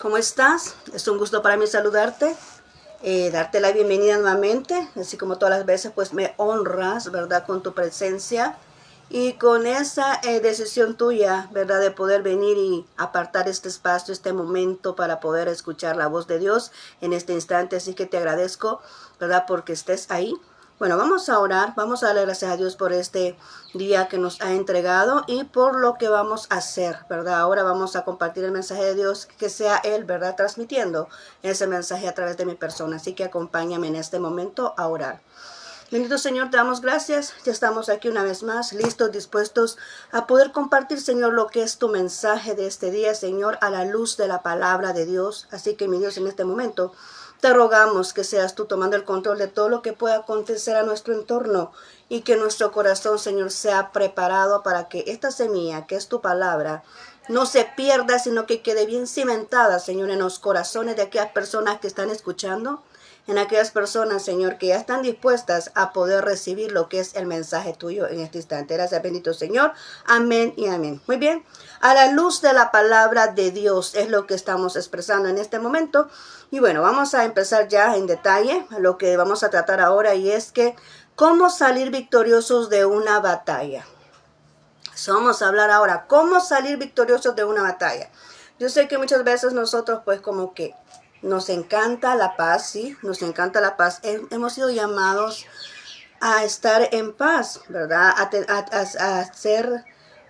¿Cómo estás? Es un gusto para mí saludarte, darte la bienvenida nuevamente, así como todas las veces, pues me honras, ¿verdad? Con tu presencia y con esa decisión tuya, ¿verdad? De poder venir y apartar este espacio, este momento para poder escuchar la voz de Dios en este instante. Así que te agradezco, ¿verdad? Porque estés ahí. Bueno, vamos a orar, vamos a darle gracias a Dios por este día que nos ha entregado y por lo que vamos a hacer, ¿verdad? Ahora vamos a compartir el mensaje de Dios, que sea Él, ¿verdad? Transmitiendo ese mensaje a través de mi persona. Así que acompáñame en este momento a orar. Bendito Señor, te damos gracias. Ya estamos aquí una vez más, listos, dispuestos a poder compartir, Señor, lo que es tu mensaje de este día, Señor, a la luz de la palabra de Dios. Así que, mi Dios, en este momento te rogamos que seas tú tomando el control de todo lo que pueda acontecer a nuestro entorno y que nuestro corazón, Señor, sea preparado para que esta semilla, que es tu palabra, no se pierda, sino que quede bien cimentada, Señor, en los corazones de aquellas personas que están escuchando, en aquellas personas, Señor, que ya están dispuestas a poder recibir lo que es el mensaje tuyo en este instante. Gracias, bendito Señor. Amén y amén. Muy bien. A la luz de la palabra de Dios es lo que estamos expresando en este momento. Y bueno, vamos a empezar ya en detalle a lo que vamos a tratar ahora, y es que cómo salir victoriosos de una batalla. Vamos a hablar ahora, cómo salir victoriosos de una batalla. Yo sé que muchas veces nosotros pues como que nos encanta la paz, sí, nos encanta la paz. Hemos sido llamados a estar en paz, ¿verdad?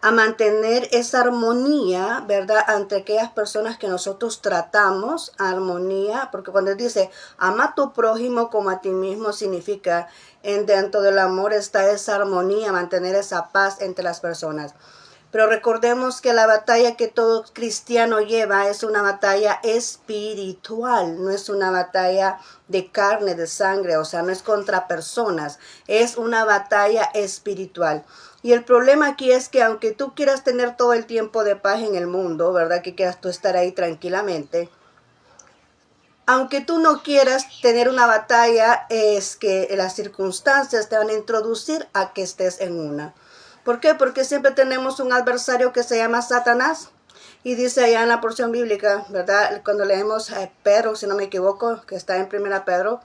A mantener esa armonía, ¿verdad? Entre aquellas personas que nosotros tratamos, armonía, porque cuando dice, ama a tu prójimo como a ti mismo, significa, dentro del amor está esa armonía, mantener esa paz entre las personas. Pero recordemos que la batalla que todo cristiano lleva es una batalla espiritual, no es una batalla de carne, de sangre, o sea, no es contra personas, es una batalla espiritual. Y el problema aquí es que aunque tú quieras tener todo el tiempo de paz en el mundo, ¿verdad? Que quieras tú estar ahí tranquilamente, aunque tú no quieras tener una batalla, es que las circunstancias te van a introducir a que estés en una. ¿Por qué? Porque siempre tenemos un adversario que se llama Satanás. Y dice allá en la porción bíblica, ¿verdad? Cuando leemos a Pedro, si no me equivoco, que está en Primera Pedro,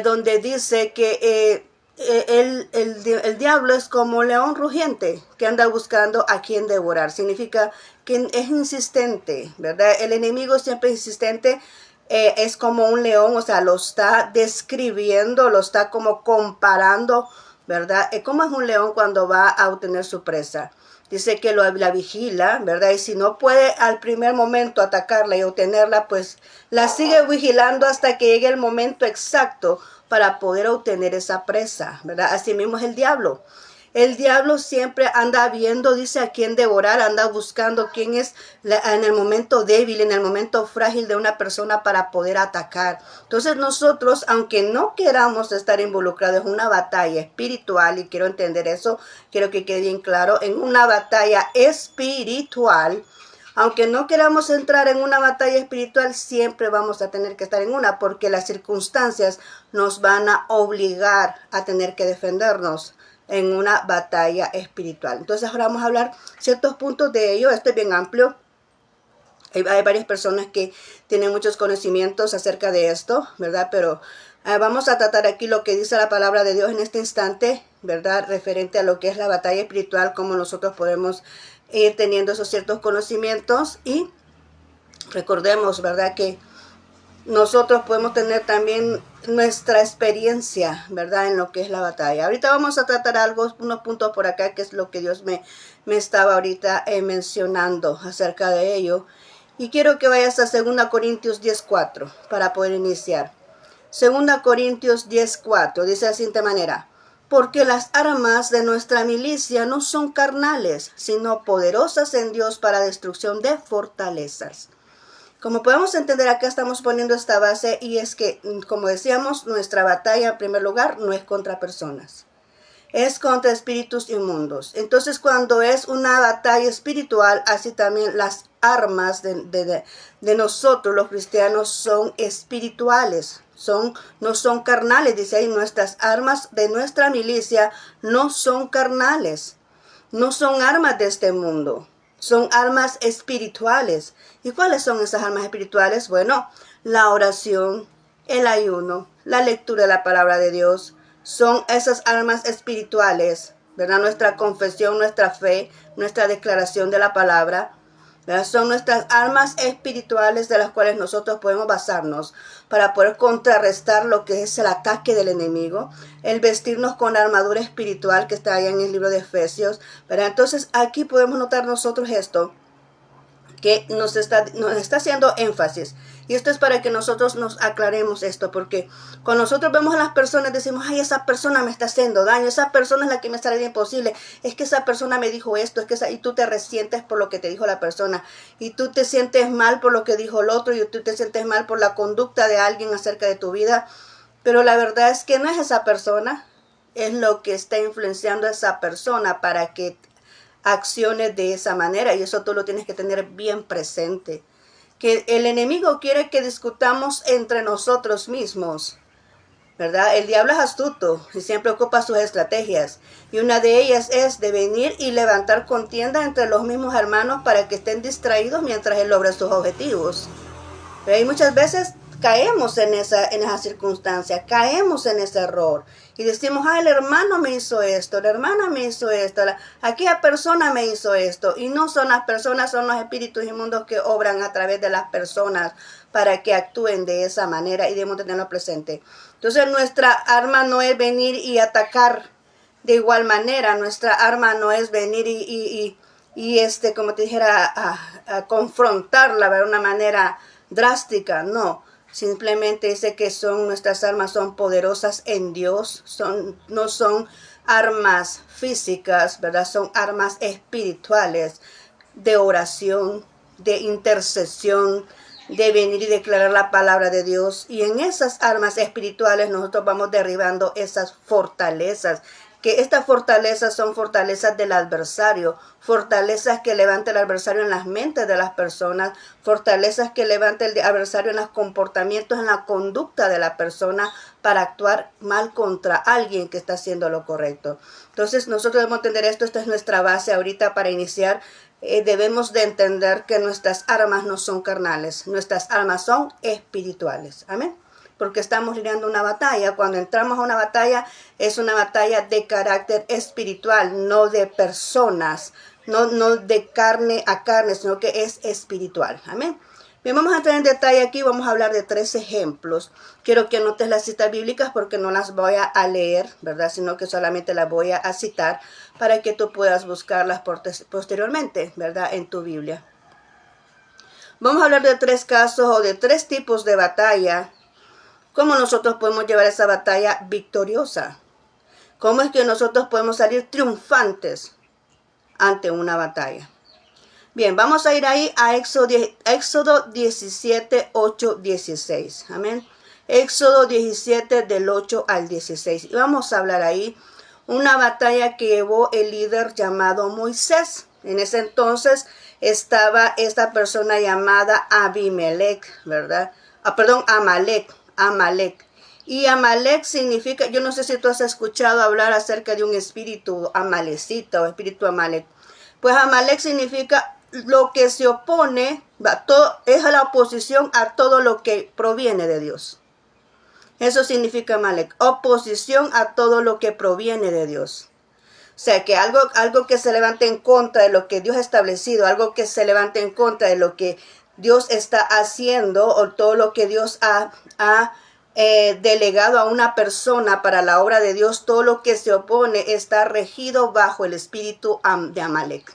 donde dice que el diablo es como un león rugiente que anda buscando a quien devorar. Significa que es insistente, ¿verdad? El enemigo siempre es insistente. Es como un león, o sea, lo está describiendo, lo está como comparando, ¿verdad? ¿Cómo es un león cuando va a obtener su presa? Dice que la vigila, ¿verdad? Y si no puede al primer momento atacarla y obtenerla, pues la sigue vigilando hasta que llegue el momento exacto para poder obtener esa presa, ¿verdad? Así mismo es el diablo. El diablo siempre anda viendo, dice, a quién devorar, anda buscando quién es en el momento débil, en el momento frágil de una persona para poder atacar. Entonces nosotros, aunque no queramos estar involucrados en una batalla espiritual, y quiero entender eso, quiero que quede bien claro, en una batalla espiritual, aunque no queramos entrar en una batalla espiritual, siempre vamos a tener que estar en una, porque las circunstancias nos van a obligar a tener que defendernos en una batalla espiritual. Entonces ahora vamos a hablar ciertos puntos de ello. Esto es bien amplio. Hay varias personas que tienen muchos conocimientos acerca de esto, ¿verdad? Pero vamos a tratar aquí lo que dice la palabra de Dios en este instante, ¿verdad? Referente a lo que es la batalla espiritual, cómo nosotros podemos ir teniendo esos ciertos conocimientos. Y recordemos, ¿verdad? Que nosotros podemos tener también nuestra experiencia, ¿verdad? En lo que es la batalla. Ahorita vamos a tratar unos puntos por acá, que es lo que Dios me estaba ahorita mencionando acerca de ello. Y quiero que vayas a 2 Corintios 10:4 para poder iniciar. 2 Corintios 10:4 dice de la siguiente manera: porque las armas de nuestra milicia no son carnales, sino poderosas en Dios para destrucción de fortalezas. Como podemos entender, acá estamos poniendo esta base, y es que, como decíamos, nuestra batalla en primer lugar no es contra personas, es contra espíritus inmundos. Entonces, cuando es una batalla espiritual, así también las armas de nosotros los cristianos son espirituales, no son carnales. Dice ahí, nuestras armas de nuestra milicia no son carnales, no son armas de este mundo. son armas espirituales. ¿Y cuáles son esas armas espirituales? Bueno, la oración, el ayuno, la lectura de la palabra de Dios, son esas armas espirituales, ¿verdad? Nuestra confesión, nuestra fe, nuestra declaración de la palabra, ¿verdad? Son nuestras armas espirituales de las cuales nosotros podemos basarnos para poder contrarrestar lo que es el ataque del enemigo, el vestirnos con la armadura espiritual que está allá en el libro de Efesios, ¿verdad? Entonces aquí podemos notar nosotros esto, que nos está haciendo énfasis. Y esto es para que nosotros nos aclaremos esto, porque cuando nosotros vemos a las personas decimos, ay, esa persona me está haciendo daño, esa persona es la que me está haciendo imposible, es que esa persona me dijo esto, es que y tú te resientes por lo que te dijo la persona, y tú te sientes mal por lo que dijo el otro, y tú te sientes mal por la conducta de alguien acerca de tu vida, pero la verdad es que no es esa persona, es lo que está influenciando a esa persona para que acciones de esa manera, y eso tú lo tienes que tener bien presente, que el enemigo quiere que discutamos entre nosotros mismos, ¿verdad? El diablo es astuto y siempre ocupa sus estrategias, y una de ellas es de venir y levantar contienda entre los mismos hermanos para que estén distraídos mientras él logra sus objetivos. Pero hay muchas veces caemos en esa circunstancia, caemos en ese error y decimos, el hermano me hizo esto, la hermana me hizo esto, aquella persona me hizo esto, y no son las personas, son los espíritus inmundos que obran a través de las personas para que actúen de esa manera, y debemos tenerlo presente. Entonces nuestra arma no es venir y atacar de igual manera, nuestra arma no es venir y como te dijera, a confrontarla de una manera drástica, no. Simplemente dice que nuestras armas son poderosas en Dios, no son armas físicas, ¿verdad? Son armas espirituales de oración, de intercesión, de venir y declarar la palabra de Dios. Y en esas armas espirituales nosotros vamos derribando esas fortalezas, que estas fortalezas son fortalezas del adversario, fortalezas que levanta el adversario en las mentes de las personas, fortalezas que levanta el adversario en los comportamientos, en la conducta de la persona para actuar mal contra alguien que está haciendo lo correcto. Entonces nosotros debemos entender esto, esta es nuestra base ahorita para iniciar. Debemos de entender que nuestras armas no son carnales, nuestras armas son espirituales. Amén. Porque estamos lidiando una batalla. Cuando entramos a una batalla, es una batalla de carácter espiritual, no de personas, no de carne a carne, sino que es espiritual. Amén. Bien, vamos a entrar en detalle aquí, vamos a hablar de 3 ejemplos. Quiero que anotes las citas bíblicas porque no las voy a leer, ¿verdad? Sino que solamente las voy a citar para que tú puedas buscarlas posteriormente, ¿verdad? En tu Biblia. Vamos a hablar de 3 casos o de 3 tipos de batalla. ¿Cómo nosotros podemos llevar esa batalla victoriosa? ¿Cómo es que nosotros podemos salir triunfantes ante una batalla? Bien, vamos a ir ahí a Éxodo 17, 8, 16. Amén. Éxodo 17 del 8 al 16. Y vamos a hablar ahí una batalla que llevó el líder llamado Moisés. En ese entonces estaba esta persona llamada Abimelech, ¿verdad? Amalek. Y Amalek significa, yo no sé si tú has escuchado hablar acerca de un espíritu amalecita o espíritu Amalek. Pues Amalek significa lo que se opone, es la oposición a todo lo que proviene de Dios. Eso significa Amalek, oposición a todo lo que proviene de Dios. O sea, que algo que se levante en contra de lo que Dios ha establecido, algo que se levante en contra de lo que Dios está haciendo, o todo lo que Dios ha delegado a una persona para la obra de Dios, todo lo que se opone está regido bajo el espíritu de Amalek.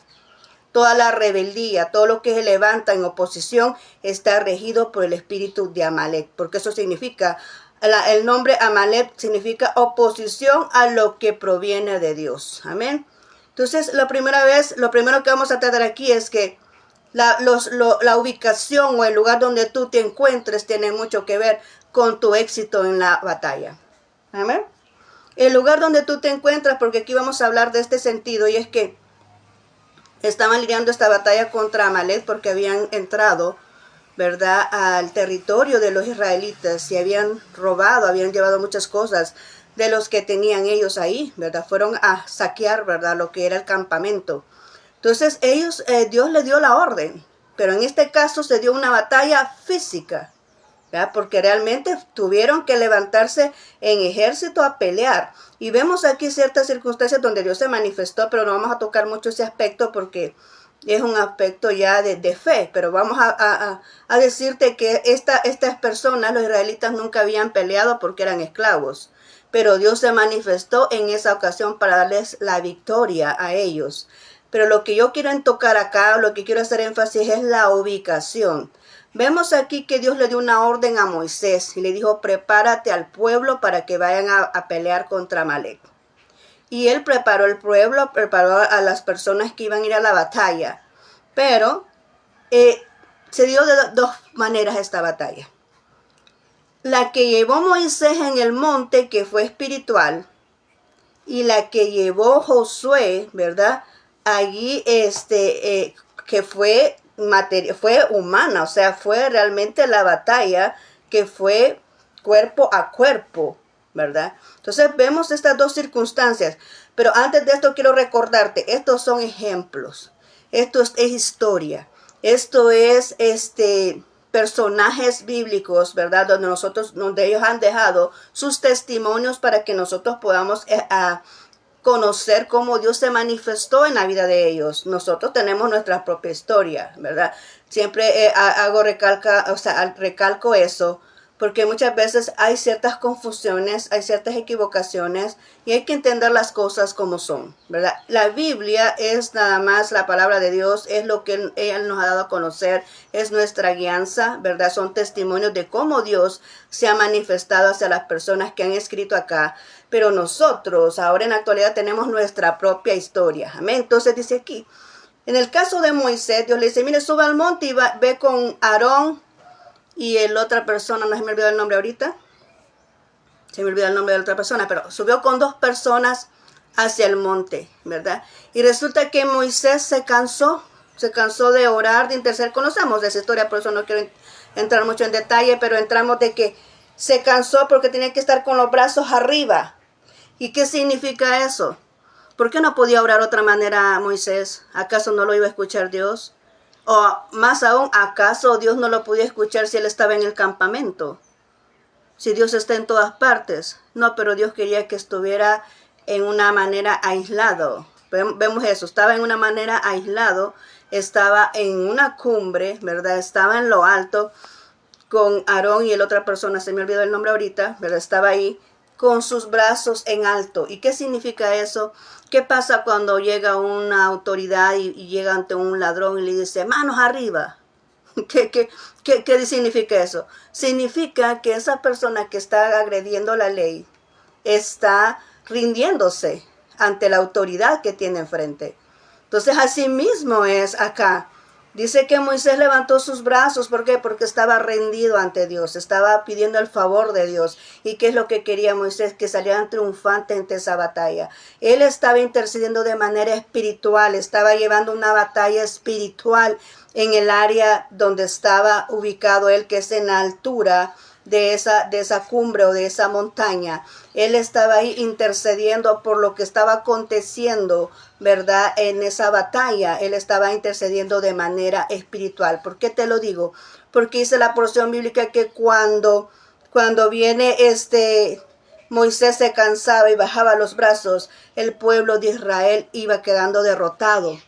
Toda la rebeldía, todo lo que se levanta en oposición está regido por el espíritu de Amalek, porque eso significa, el nombre Amalek significa oposición a lo que proviene de Dios. Amén. Entonces, lo primero que vamos a tratar aquí es que la ubicación o el lugar donde tú te encuentres tiene mucho que ver con tu éxito en la batalla. Amén. El lugar donde tú te encuentras, porque aquí vamos a hablar de este sentido, y es que estaban lidiando esta batalla contra Amalek porque habían entrado, ¿verdad?, al territorio de los israelitas y habían robado, habían llevado muchas cosas de los que tenían ellos ahí, ¿verdad? Fueron a saquear, ¿verdad?, lo que era el campamento. Entonces Dios le dio la orden, pero en este caso se dio una batalla física, ¿verdad? Porque realmente tuvieron que levantarse en ejército a pelear. Y vemos aquí ciertas circunstancias donde Dios se manifestó, pero no vamos a tocar mucho ese aspecto porque es un aspecto ya de fe. Pero vamos a decirte que estas personas, los israelitas, nunca habían peleado porque eran esclavos. Pero Dios se manifestó en esa ocasión para darles la victoria a ellos. Pero lo que yo quiero tocar acá, lo que quiero hacer énfasis es la ubicación. Vemos aquí que Dios le dio una orden a Moisés y le dijo, prepárate al pueblo para que vayan a pelear contra Amalek. Y él preparó el pueblo, preparó a las personas que iban a ir a la batalla. Pero se dio de dos maneras esta batalla. La que llevó Moisés en el monte, que fue espiritual, y la que llevó Josué, ¿verdad? Allí, que fue humana, o sea, fue realmente la batalla que fue cuerpo a cuerpo, ¿verdad? Entonces vemos estas dos circunstancias, pero antes de esto quiero recordarte, estos son ejemplos, esto es historia, esto es personajes bíblicos, ¿verdad? Donde ellos han dejado sus testimonios para que nosotros podamos conocer cómo Dios se manifestó en la vida de ellos. Nosotros tenemos nuestra propia historia, ¿verdad? Siempre recalco eso, porque muchas veces hay ciertas confusiones, hay ciertas equivocaciones y hay que entender las cosas como son, ¿verdad? La Biblia es nada más la palabra de Dios, es lo que Él nos ha dado a conocer, es nuestra guianza, ¿verdad? Son testimonios de cómo Dios se ha manifestado hacia las personas que han escrito acá, pero nosotros ahora en la actualidad tenemos nuestra propia historia, amén. Entonces dice aquí, en el caso de Moisés, Dios le dice, mire, sube al monte y ve con Aarón y el otra persona, no se me olvidó el nombre ahorita, se me olvidó el nombre de la otra persona, pero subió con dos personas hacia el monte, ¿verdad? Y resulta que Moisés se cansó de orar, de interceder. Conocemos de esa historia, por eso no quiero entrar mucho en detalle, pero entramos de que se cansó porque tenía que estar con los brazos arriba. ¿Y qué significa eso? ¿Por qué no podía orar de otra manera Moisés? ¿Acaso no lo iba a escuchar Dios? O más aún, ¿acaso Dios no lo podía escuchar si él estaba en el campamento? Si Dios está en todas partes. No, pero Dios quería que estuviera en una manera aislado. Vemos eso, estaba en una manera aislado, estaba en una cumbre, ¿verdad? Estaba en lo alto con Aarón y la otra persona, se me olvidó el nombre ahorita, ¿verdad? Estaba ahí con sus brazos en alto. ¿Y qué significa eso? ¿Qué pasa cuando llega una autoridad y llega ante un ladrón y le dice, manos arriba? ¿Qué significa eso? Significa que esa persona que está agrediendo la ley está rindiéndose ante la autoridad que tiene enfrente. Entonces, así mismo es acá. Dice que Moisés levantó sus brazos. ¿Por qué? Porque estaba rendido ante Dios, estaba pidiendo el favor de Dios. ¿Y qué es lo que quería Moisés? Que salieran triunfantes ante esa batalla. Él estaba intercediendo de manera espiritual, estaba llevando una batalla espiritual en el área donde estaba ubicado él, que es en la altura de esa cumbre o de esa montaña. Él estaba ahí intercediendo por lo que estaba aconteciendo, ¿verdad? En esa batalla, él estaba intercediendo de manera espiritual. ¿Por qué te lo digo? Porque dice la porción bíblica que cuando viene Moisés se cansaba y bajaba los brazos, el pueblo de Israel iba quedando derrotado.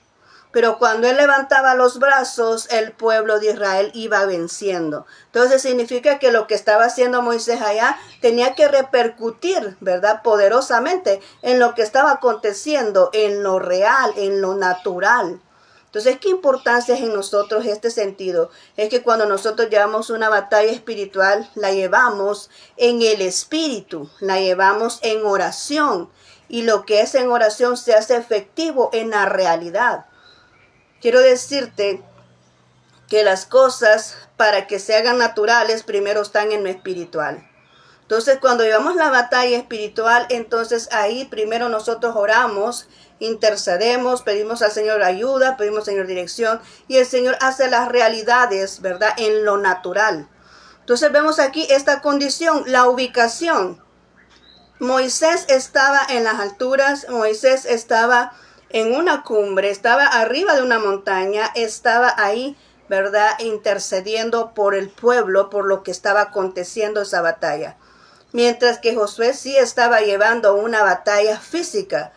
Pero cuando él levantaba los brazos, el pueblo de Israel iba venciendo. Entonces significa que lo que estaba haciendo Moisés allá tenía que repercutir, ¿verdad? Poderosamente en lo que estaba aconteciendo, en lo real, en lo natural. Entonces, ¿qué importancia es en nosotros este sentido? Es que cuando nosotros llevamos una batalla espiritual, la llevamos en el espíritu, la llevamos en oración. Y lo que es en oración se hace efectivo en la realidad. Quiero decirte que las cosas para que se hagan naturales primero están en lo espiritual. Entonces cuando llevamos la batalla espiritual, entonces ahí primero nosotros oramos, intercedemos, pedimos al Señor ayuda, pedimos al Señor dirección y el Señor hace las realidades, ¿verdad? En lo natural. Entonces vemos aquí esta condición, la ubicación. Moisés estaba en las alturas, Moisés estaba en una cumbre, estaba arriba de una montaña, estaba ahí, ¿verdad? Intercediendo por el pueblo, por lo que estaba aconteciendo esa batalla. Mientras que Josué sí estaba llevando una batalla física.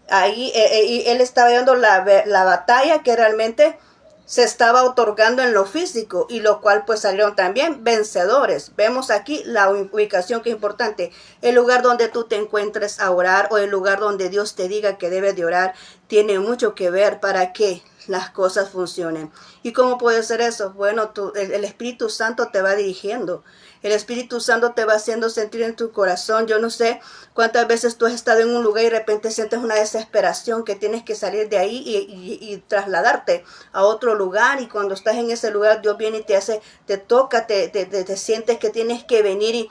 Ahí y él estaba llevando la batalla que realmente se estaba otorgando en lo físico y lo cual pues salieron también vencedores. Vemos aquí la ubicación que es importante. El lugar donde tú te encuentres a orar o el lugar donde Dios te diga que debes de orar tiene mucho que ver para que las cosas funcionen. ¿Y cómo puede ser eso? Bueno, el Espíritu Santo te va dirigiendo. El Espíritu Santo te va haciendo sentir en tu corazón. Yo no sé cuántas veces tú has estado en un lugar y de repente sientes una desesperación que tienes que salir de ahí y trasladarte a otro lugar. Y cuando estás en ese lugar, Dios viene y te hace, te toca, te sientes que tienes que venir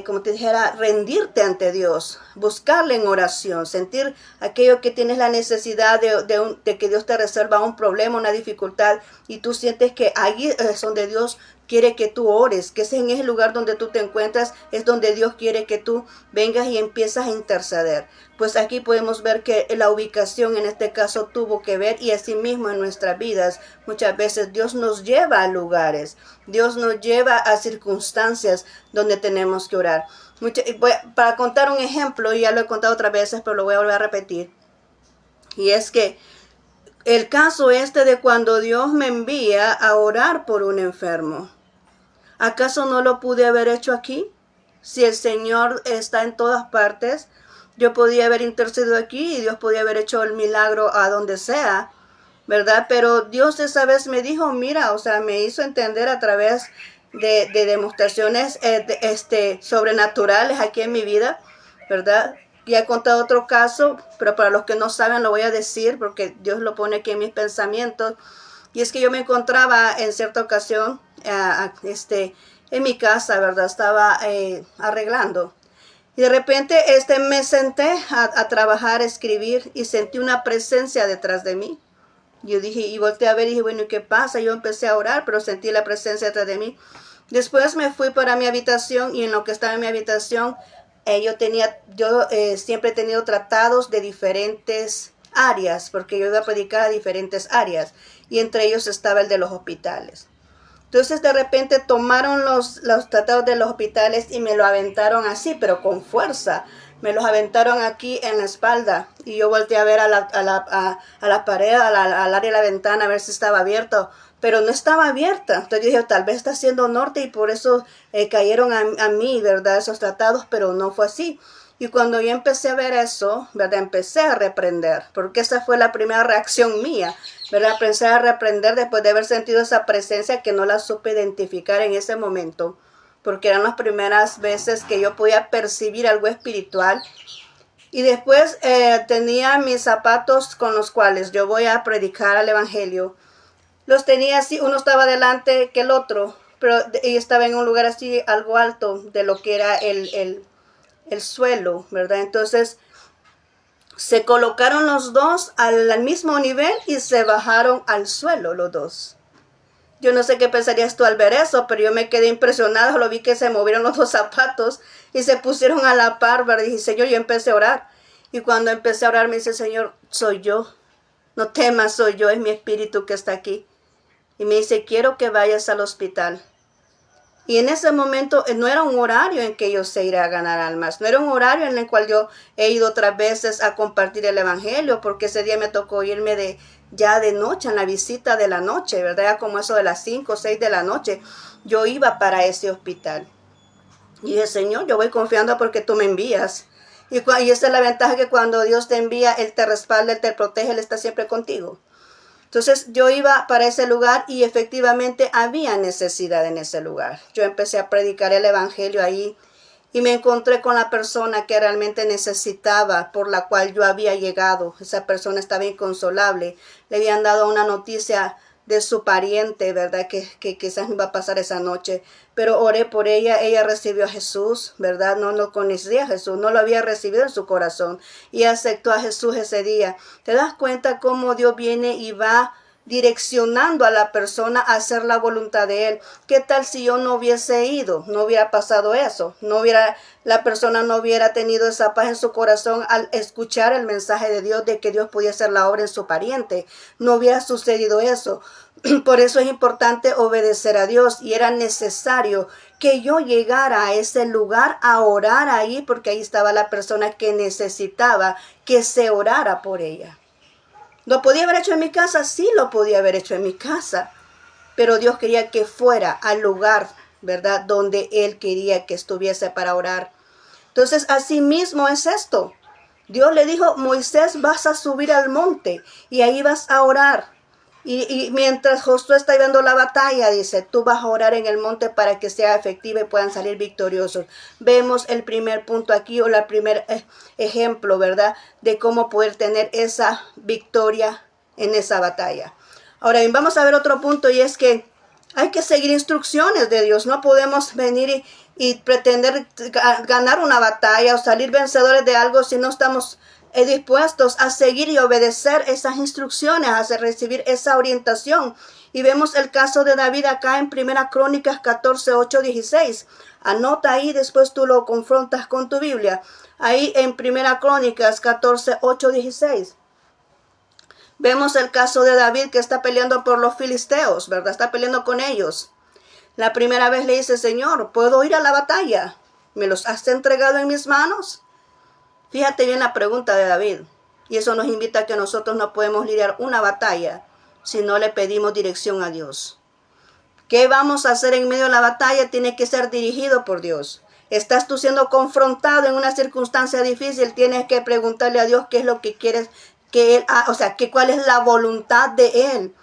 como te dijera, rendirte ante Dios, buscarle en oración, sentir aquello que tienes la necesidad de que Dios te resuelva un problema, una dificultad, y tú sientes que ahí es donde Dios quiere que tú ores, que es en ese lugar donde tú te encuentras, es donde Dios quiere que tú vengas y empiezas a interceder. Pues aquí podemos ver que la ubicación en este caso tuvo que ver y asimismo en nuestras vidas muchas veces Dios nos lleva a lugares, Dios nos lleva a circunstancias donde tenemos que orar. Para contar un ejemplo, ya lo he contado otras veces, pero lo voy a volver a repetir, y es que el caso de cuando Dios me envía a orar por un enfermo. ¿Acaso no lo pude haber hecho aquí? Si el Señor está en todas partes, yo podía haber intercedido aquí y Dios podía haber hecho el milagro a donde sea, ¿verdad? Pero Dios esa vez me dijo, mira, o sea, me hizo entender a través de demostraciones sobrenaturales aquí en mi vida, ¿verdad? Ya he contado otro caso, pero para los que no saben lo voy a decir porque Dios lo pone aquí en mis pensamientos. Y es que yo me encontraba en cierta ocasión en mi casa, ¿verdad? Estaba arreglando. Y de repente me senté a trabajar, a escribir y sentí una presencia detrás de mí. Yo dije, y volteé a ver y dije, bueno, ¿y qué pasa? Yo empecé a orar, pero sentí la presencia detrás de mí. Después me fui para mi habitación y en lo que estaba en mi habitación, yo siempre he tenido tratados de diferentes áreas, porque yo iba a predicar a diferentes áreas, y entre ellos estaba el de los hospitales. Entonces de repente tomaron los tratados de los hospitales y me lo aventaron así, pero con fuerza. Me los aventaron aquí en la espalda y yo volteé a ver a la pared, al área de la ventana, a ver si estaba abierto, pero no estaba abierta. Entonces yo dije, tal vez está haciendo norte y por eso cayeron a mí, ¿verdad? Esos tratados, pero no fue así. Y cuando yo empecé a ver eso, ¿verdad? Empecé a reprender, porque esa fue la primera reacción mía, ¿verdad? Empecé a reprender después de haber sentido esa presencia que no la supe identificar en ese momento, porque eran las primeras veces que yo podía percibir algo espiritual. Y después tenía mis zapatos con los cuales yo voy a predicar el evangelio. Los tenía así, uno estaba delante que el otro, pero y estaba en un lugar así algo alto de lo que era el suelo, ¿verdad? Entonces se colocaron los dos al mismo nivel y se bajaron al suelo los dos. Yo no sé qué pensarías tú al ver eso, pero yo me quedé impresionada, lo vi que se movieron los dos zapatos y se pusieron a la par, ¿verdad? Y dije, Señor, yo empecé a orar. Y cuando empecé a orar me dice, Señor, soy yo. No temas, soy yo, es mi espíritu que está aquí. Y me dice, quiero que vayas al hospital. Y en ese momento no era un horario en que yo se iré a ganar almas. No era un horario en el cual yo he ido otras veces a compartir el evangelio, porque ese día me tocó irme ya de noche, en la visita de la noche, ¿verdad? Ya como eso de las 5 o 6 de la noche, yo iba para ese hospital. Y dije, Señor, yo voy confiando porque tú me envías. Y esa es la ventaja, que cuando Dios te envía, Él te respalda, Él te protege, Él está siempre contigo. Entonces yo iba para ese lugar y efectivamente había necesidad en ese lugar. Yo empecé a predicar el evangelio ahí y me encontré con la persona que realmente necesitaba, por la cual yo había llegado. Esa persona estaba inconsolable. Le habían dado una noticia de su pariente, ¿verdad? Que quizás me iba a pasar esa noche. Pero oré por ella, ella recibió a Jesús, ¿verdad? No lo conocía a Jesús, no lo había recibido en su corazón y aceptó a Jesús ese día. ¿Te das cuenta cómo Dios viene y va direccionando a la persona a hacer la voluntad de Él. ¿Qué tal si yo no hubiese ido? No hubiera pasado eso. La persona no hubiera tenido esa paz en su corazón al escuchar el mensaje de Dios de que Dios podía hacer la obra en su pariente. No hubiera sucedido eso. Por eso es importante obedecer a Dios, y era necesario que yo llegara a ese lugar a orar ahí, porque ahí estaba la persona que necesitaba que se orara por ella. ¿Lo podía haber hecho en mi casa? Sí, lo podía haber hecho en mi casa, pero Dios quería que fuera al lugar, ¿verdad?, donde Él quería que estuviese para orar. Entonces, así mismo es esto. Dios le dijo: Moisés, vas a subir al monte y ahí vas a orar. Y mientras Josué está viendo la batalla, dice, tú vas a orar en el monte para que sea efectiva y puedan salir victoriosos. Vemos el primer punto aquí, o el primer ejemplo, ¿verdad?, de cómo poder tener esa victoria en esa batalla. Ahora bien, vamos a ver otro punto, y es que hay que seguir instrucciones de Dios. No podemos venir y pretender ganar una batalla o salir vencedores de algo si no estamos dispuestos a seguir y obedecer esas instrucciones, a recibir esa orientación. Y vemos el caso de David acá en 1 Crónicas 14, 8, 16. Anota ahí, después tú lo confrontas con tu Biblia. Ahí en 1 Crónicas 14, 8, 16. Vemos el caso de David, que está peleando por los filisteos, ¿verdad? Está peleando con ellos. La primera vez le dice: Señor, ¿puedo ir a la batalla? ¿Me los has entregado en mis manos? Fíjate bien la pregunta de David. Y eso nos invita a que nosotros no podemos lidiar una batalla si no le pedimos dirección a Dios. ¿Qué vamos a hacer en medio de la batalla? Tiene que ser dirigido por Dios. Estás tú siendo confrontado en una circunstancia difícil, tienes que preguntarle a Dios qué es lo que quieres que Él haga, o sea, cuál es la voluntad de Él.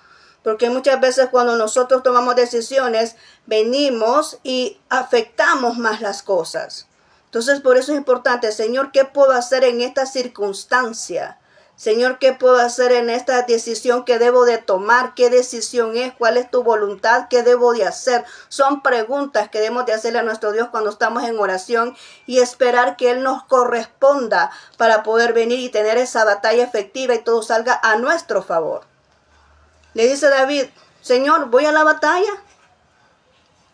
Porque muchas veces cuando nosotros tomamos decisiones, venimos y afectamos más las cosas. Entonces, por eso es importante: Señor, ¿qué puedo hacer en esta circunstancia? Señor, ¿qué puedo hacer en esta decisión que debo de tomar? ¿Qué decisión es? ¿Cuál es tu voluntad? ¿Qué debo de hacer? Son preguntas que debemos de hacerle a nuestro Dios cuando estamos en oración, y esperar que Él nos corresponda para poder venir y tener esa batalla efectiva y todo salga a nuestro favor. Le dice David: Señor, voy a la batalla.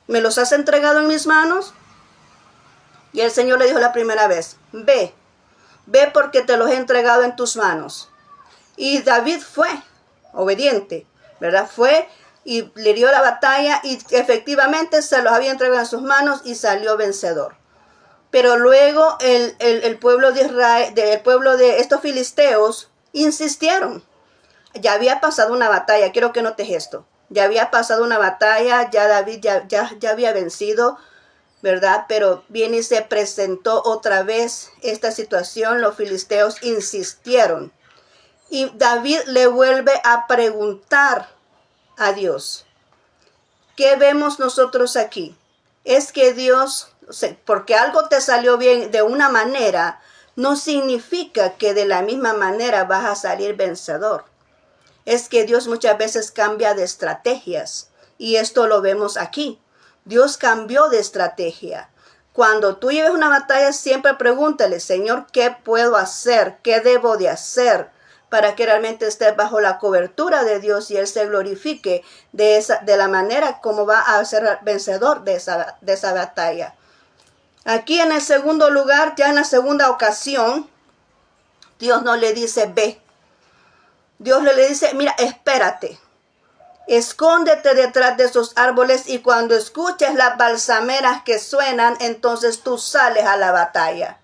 ¿Me los has entregado en mis manos? Y el Señor le dijo la primera vez: ve porque te los he entregado en tus manos. Y David fue obediente, ¿verdad? Fue y le dio la batalla, y efectivamente se los había entregado en sus manos y salió vencedor. Pero luego el pueblo de Israel, el pueblo de estos filisteos, insistieron. Ya había pasado una batalla, quiero que notes esto. Ya había pasado una batalla, ya David ya había vencido, ¿verdad? Pero viene y se presentó otra vez esta situación. Los filisteos insistieron. Y David le vuelve a preguntar a Dios. ¿Qué vemos nosotros aquí? Es que Dios, porque algo te salió bien de una manera, no significa que de la misma manera vas a salir vencedor. Es que Dios muchas veces cambia de estrategias. Y esto lo vemos aquí. Dios cambió de estrategia. Cuando tú lleves una batalla, siempre pregúntale: Señor, ¿qué puedo hacer? ¿Qué debo de hacer? Para que realmente estés bajo la cobertura de Dios y Él se glorifique de la manera como va a ser vencedor de esa batalla. Aquí en el segundo lugar, ya en la segunda ocasión, Dios no le dice: ve. Dios le dice: mira, espérate. Escóndete detrás de esos árboles, y cuando escuches las balsameras que suenan, entonces tú sales a la batalla.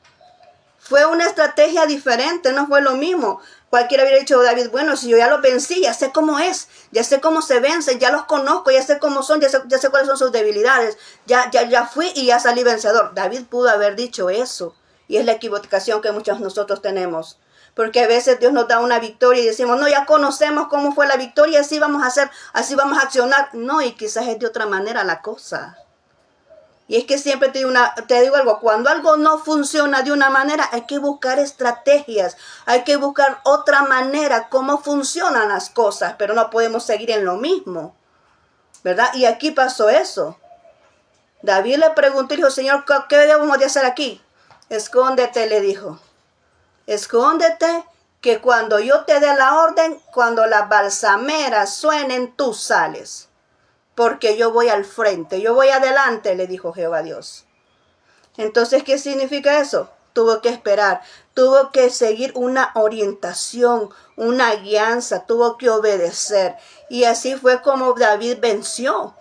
Fue una estrategia diferente, no fue lo mismo. Cualquiera hubiera dicho: David, bueno, si yo ya los vencí, ya sé cómo es, ya sé cómo se vencen, ya los conozco, ya sé cómo son, ya sé cuáles son sus debilidades, ya fui y ya salí vencedor. David pudo haber dicho eso, y es la equivocación que muchos de nosotros tenemos. Porque a veces Dios nos da una victoria y decimos: no, ya conocemos cómo fue la victoria, así vamos a hacer, así vamos a accionar. No, y quizás es de otra manera la cosa. Y es que siempre te digo algo: cuando algo no funciona de una manera, hay que buscar estrategias, hay que buscar otra manera, cómo funcionan las cosas, pero no podemos seguir en lo mismo, ¿verdad? Y aquí pasó eso. David le preguntó y dijo: Señor, ¿qué debemos de hacer aquí? Escóndete, le dijo. Escóndete, que cuando yo te dé la orden, cuando las balsameras suenen, tú sales. Porque yo voy al frente, yo voy adelante, le dijo Jehová Dios. Entonces, ¿qué significa eso? Tuvo que esperar, tuvo que seguir una orientación, una guianza, tuvo que obedecer. Y así fue como David venció.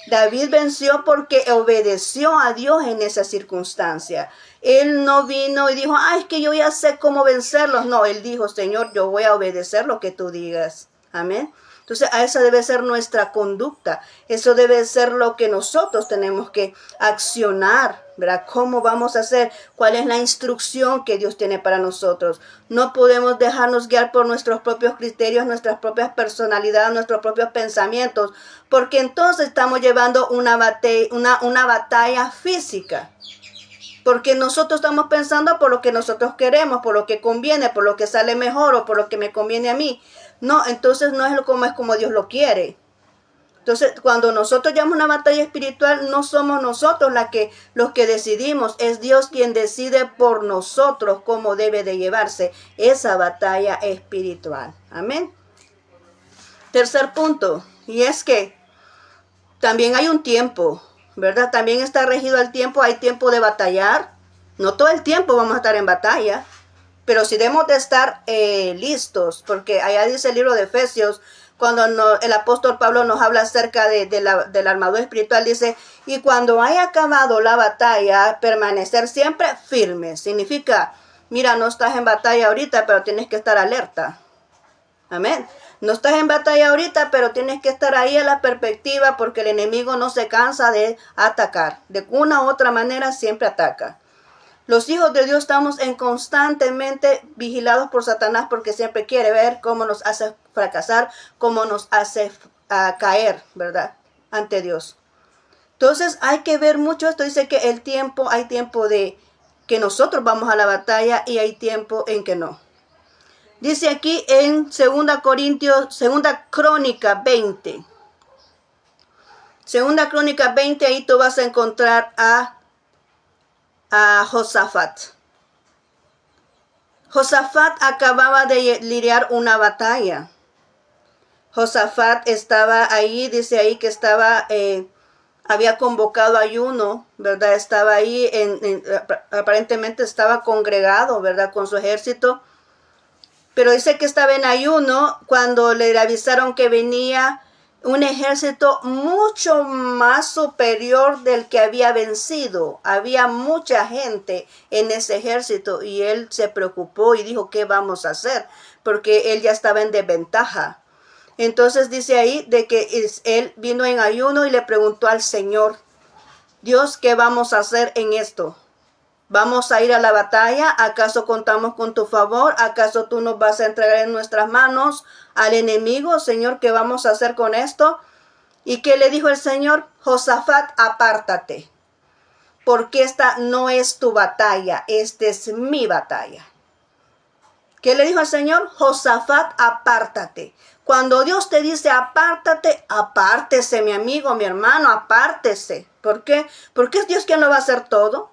David venció porque obedeció a Dios en esa circunstancia. Él no vino y dijo, es que yo ya sé cómo vencerlos. No, él dijo, Señor, yo voy a obedecer lo que tú digas. Amén. Entonces, a esa debe ser nuestra conducta. Eso debe ser lo que nosotros tenemos que accionar, ¿verdad? ¿Cómo vamos a hacer? ¿Cuál es la instrucción que Dios tiene para nosotros? No podemos dejarnos guiar por nuestros propios criterios, nuestras propias personalidades, nuestros propios pensamientos, porque entonces estamos llevando una batalla física. Porque nosotros estamos pensando por lo que nosotros queremos, por lo que conviene, por lo que sale mejor o por lo que me conviene a mí. No, entonces no es como Dios lo quiere. Entonces, cuando nosotros llevamos una batalla espiritual, no somos nosotros los que decidimos. Es Dios quien decide por nosotros cómo debe de llevarse esa batalla espiritual. Amén. Tercer punto, y es que también hay un tiempo, ¿verdad? También está regido al tiempo, hay tiempo de batallar. No todo el tiempo vamos a estar en batalla, pero sí debemos de estar listos, porque allá dice el libro de Efesios, cuando el apóstol Pablo nos habla acerca de la armadura espiritual, dice, y cuando haya acabado la batalla, permanecer siempre firme. Significa, mira, no estás en batalla ahorita, pero tienes que estar alerta. Amén. No estás en batalla ahorita, pero tienes que estar ahí a la perspectiva porque el enemigo no se cansa de atacar. De una u otra manera siempre ataca. Los hijos de Dios estamos constantemente vigilados por Satanás porque siempre quiere ver cómo nos hace fracasar, cómo nos hace caer, ¿verdad? Ante Dios. Entonces hay que ver mucho esto. Dice que hay tiempo de que nosotros vamos a la batalla y hay tiempo en que no. Dice aquí en 2 Crónica 20. 2 Crónica 20, ahí tú vas a encontrar a Josafat. Josafat acababa de lidiar una batalla. Josafat estaba ahí, dice ahí que había convocado ayuno, ¿verdad? Estaba ahí, aparentemente estaba congregado, ¿verdad? Con su ejército. Pero dice que estaba en ayuno cuando le avisaron que venía un ejército mucho más superior del que había vencido. Había mucha gente en ese ejército y él se preocupó y dijo, ¿qué vamos a hacer? Porque él ya estaba en desventaja. Entonces dice ahí de que él vino en ayuno y le preguntó al Señor, Dios, ¿qué vamos a hacer en esto? ¿Vamos a ir a la batalla? ¿Acaso contamos con tu favor? ¿Acaso tú nos vas a entregar en nuestras manos al enemigo? Señor, ¿qué vamos a hacer con esto? ¿Y qué le dijo el Señor? Josafat, apártate, porque esta no es tu batalla, esta es mi batalla. ¿Qué le dijo el Señor? Josafat, apártate. Cuando Dios te dice apártate, apártese, mi amigo, mi hermano, apártese. ¿Por qué? Porque es Dios quien lo va a hacer todo.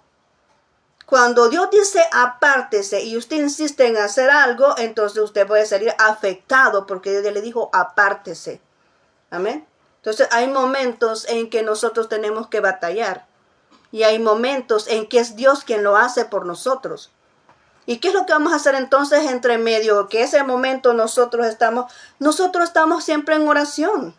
Cuando Dios dice apártese y usted insiste en hacer algo, entonces usted puede salir afectado porque Dios le dijo apártese. Amén. Entonces hay momentos en que nosotros tenemos que batallar y hay momentos en que es Dios quien lo hace por nosotros. ¿Y qué es lo que vamos a hacer entonces entre medio? Que ese momento nosotros estamos siempre en oración.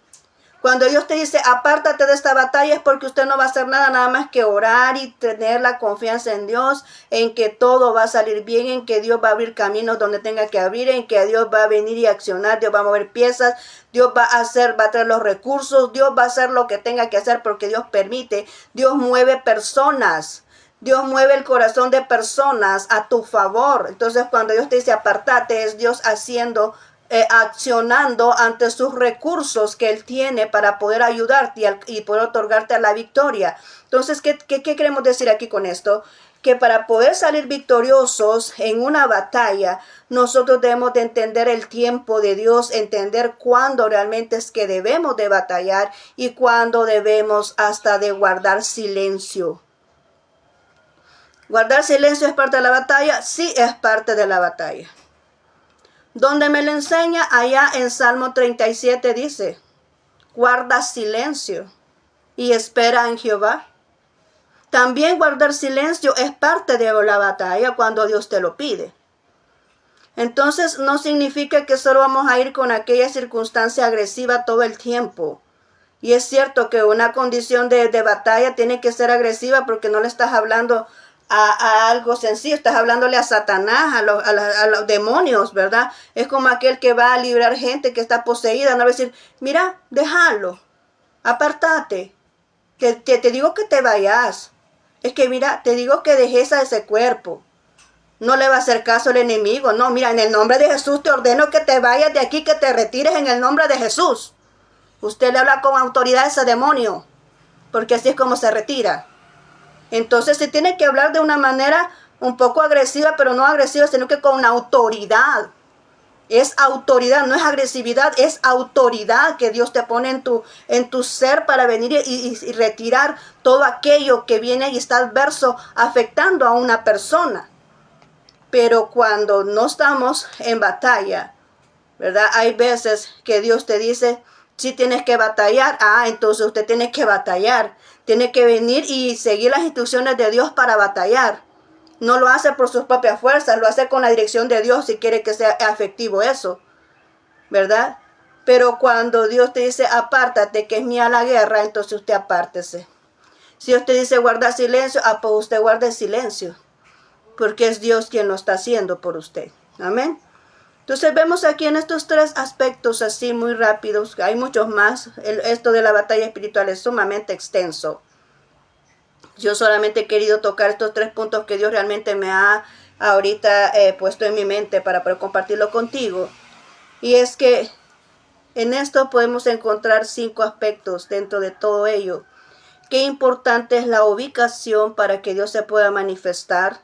Cuando Dios te dice, apártate de esta batalla, es porque usted no va a hacer nada más que orar y tener la confianza en Dios, en que todo va a salir bien, en que Dios va a abrir caminos donde tenga que abrir, en que Dios va a venir y accionar, Dios va a mover piezas, Dios va a traer los recursos, Dios va a hacer lo que tenga que hacer porque Dios permite, Dios mueve personas. Dios mueve el corazón de personas a tu favor. Entonces, cuando Dios te dice apártate, es Dios accionando ante sus recursos que Él tiene para poder ayudarte y poder otorgarte a la victoria. Entonces, ¿qué queremos decir aquí con esto? Que para poder salir victoriosos en una batalla, nosotros debemos de entender el tiempo de Dios, entender cuándo realmente es que debemos de batallar y cuándo debemos hasta de guardar silencio. ¿Guardar silencio es parte de la batalla? Sí, es parte de la batalla. Donde me lo enseña, allá en Salmo 37 dice, guarda silencio y espera en Jehová. También guardar silencio es parte de la batalla cuando Dios te lo pide. Entonces no significa que solo vamos a ir con aquella circunstancia agresiva todo el tiempo. Y es cierto que una condición de batalla tiene que ser agresiva porque no le estás hablando a algo sencillo, estás hablándole a Satanás, a los demonios, ¿verdad? Es como aquel que va a librar gente que está poseída, no va a decir, mira, déjalo, apártate, te digo que te vayas. Es que mira, te digo que dejes a ese cuerpo. No le va a hacer caso al enemigo. No, mira, en el nombre de Jesús te ordeno que te vayas de aquí, que te retires en el nombre de Jesús. Usted le habla con autoridad a ese demonio, porque así es como se retira. Entonces se tiene que hablar de una manera un poco agresiva, pero no agresiva, sino que con autoridad. Es autoridad, no es agresividad, es autoridad que Dios te pone en tu ser para venir y retirar todo aquello que viene y está adverso afectando a una persona. Pero cuando no estamos en batalla, ¿verdad? Hay veces que Dios te dice, si tienes que batallar, entonces usted tiene que batallar. Tiene que venir y seguir las instrucciones de Dios para batallar. No lo hace por sus propias fuerzas, lo hace con la dirección de Dios si quiere que sea efectivo eso, ¿verdad? Pero cuando Dios te dice, apártate, que es mía la guerra, entonces usted apártese. Si usted dice guardar silencio, pues usted guarde silencio, porque es Dios quien lo está haciendo por usted. Amén. Entonces vemos aquí en estos tres aspectos así muy rápidos, hay muchos más. Esto de la batalla espiritual es sumamente extenso. Yo solamente he querido tocar estos tres puntos que Dios realmente me ha ahorita puesto en mi mente para poder compartirlo contigo. Y es que en esto podemos encontrar 5 aspectos dentro de todo ello. Qué importante es la ubicación para que Dios se pueda manifestar.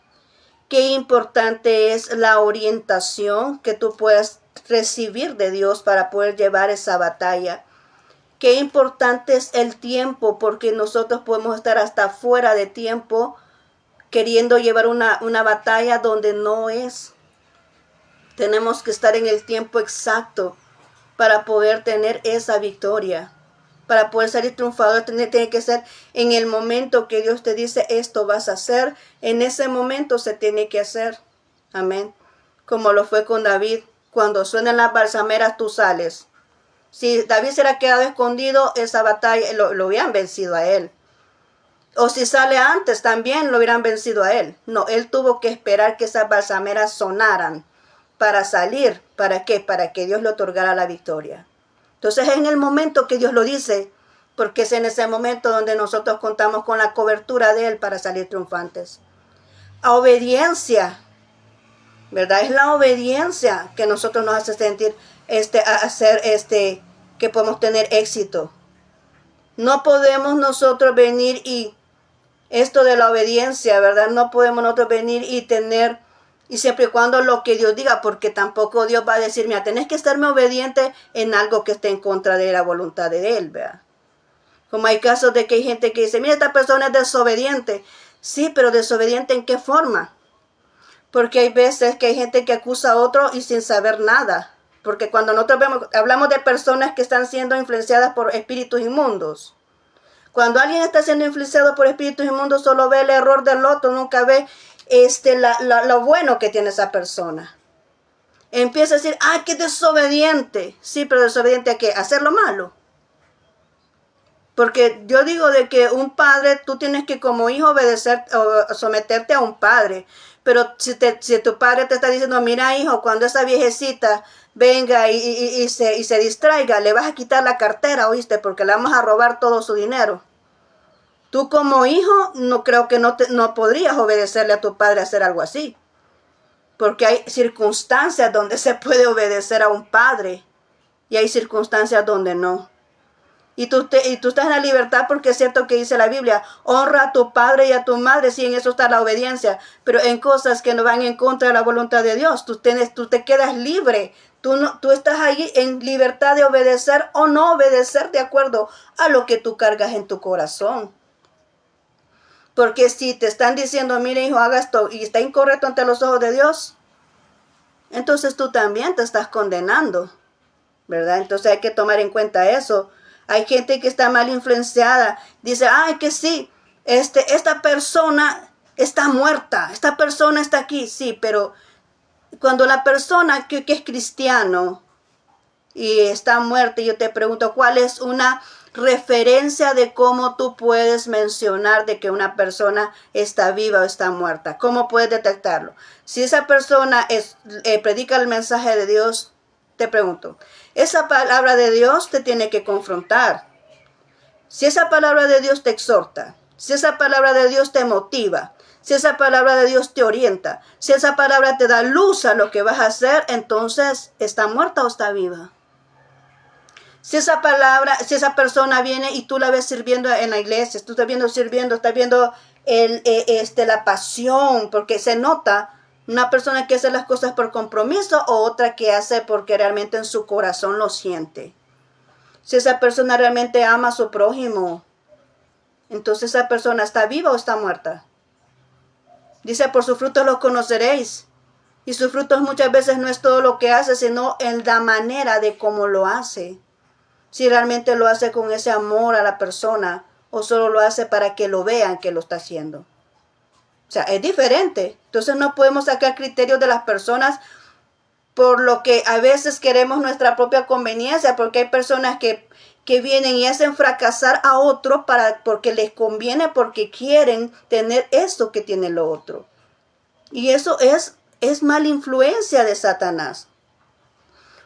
Qué importante es la orientación que tú puedas recibir de Dios para poder llevar esa batalla. Qué importante es el tiempo, porque nosotros podemos estar hasta fuera de tiempo queriendo llevar una batalla donde no es. Tenemos que estar en el tiempo exacto para poder tener esa victoria. Para poder salir triunfador, tiene que ser en el momento que Dios te dice, esto vas a hacer. En ese momento se tiene que hacer. Amén. Como lo fue con David. Cuando suenan las balsameras, tú sales. Si David se hubiera quedado escondido, esa batalla lo hubieran vencido a él. O si sale antes, también lo hubieran vencido a él. No, él tuvo que esperar que esas balsameras sonaran para salir. ¿Para qué? Para que Dios le otorgara la victoria. Entonces es en el momento que Dios lo dice, porque es en ese momento donde nosotros contamos con la cobertura de Él para salir triunfantes. A obediencia, ¿verdad? Es la obediencia que nosotros nos hace sentir que podemos tener éxito. No podemos nosotros venir y esto de la obediencia, ¿verdad? No podemos nosotros venir y tener, y siempre y cuando lo que Dios diga, porque tampoco Dios va a decir, mira, tenés que serme obediente en algo que esté en contra de la voluntad de Él, ¿verdad? Como hay casos de que hay gente que dice, mira, esta persona es desobediente. Sí, pero desobediente ¿en qué forma? Porque hay veces que hay gente que acusa a otro y sin saber nada. Porque cuando nosotros hablamos de personas que están siendo influenciadas por espíritus inmundos. Cuando alguien está siendo influenciado por espíritus inmundos, solo ve el error del otro, nunca ve lo bueno que tiene esa persona. Empieza a decir, qué desobediente. Sí, pero desobediente ¿a qué? ¿A hacer lo malo? Porque yo digo de que un padre, tú tienes que como hijo obedecer o someterte a un padre. Pero si tu padre te está diciendo, mira hijo, cuando esa viejecita venga y se distraiga, le vas a quitar la cartera, ¿oíste? Porque le vamos a robar todo su dinero. Tú como hijo, no creo que no podrías obedecerle a tu padre a hacer algo así. Porque hay circunstancias donde se puede obedecer a un padre y hay circunstancias donde no. Y tú estás en la libertad porque es cierto que dice la Biblia, honra a tu padre y a tu madre, sí, en eso está la obediencia, pero en cosas que no van en contra de la voluntad de Dios, tú te quedas libre, tú estás ahí en libertad de obedecer o no obedecer de acuerdo a lo que tú cargas en tu corazón. Porque si te están diciendo, mire hijo, haga esto y está incorrecto ante los ojos de Dios, entonces tú también te estás condenando, ¿verdad? Entonces hay que tomar en cuenta eso. Hay gente que está mal influenciada. Dice, ay, que sí, esta persona está muerta, esta persona está aquí, sí, pero cuando la persona que es cristiano y está muerta, yo te pregunto, ¿cuál es una referencia de cómo tú puedes mencionar de que una persona está viva o está muerta? ¿Cómo puedes detectarlo? Si esa persona predica el mensaje de Dios, te pregunto, esa palabra de Dios te tiene que confrontar. Si esa palabra de Dios te exhorta, si esa palabra de Dios te motiva, si esa palabra de Dios te orienta, si esa palabra te da luz a lo que vas a hacer, entonces, ¿está muerta o está viva? Si esa palabra, si esa persona viene y tú la ves sirviendo en la iglesia, tú estás viendo sirviendo, estás viendo la pasión, porque se nota una persona que hace las cosas por compromiso o otra que hace porque realmente en su corazón lo siente. Si esa persona realmente ama a su prójimo, entonces esa persona está viva o está muerta. Dice, por sus frutos los conoceréis. Y sus frutos muchas veces no es todo lo que hace, sino en la manera de cómo lo hace. Si realmente lo hace con ese amor a la persona o solo lo hace para que lo vean que lo está haciendo. O sea, es diferente. Entonces no podemos sacar criterios de las personas por lo que a veces queremos nuestra propia conveniencia, porque hay personas que vienen y hacen fracasar a otros porque les conviene, porque quieren tener eso que tiene lo otro. Y eso es mala influencia de Satanás.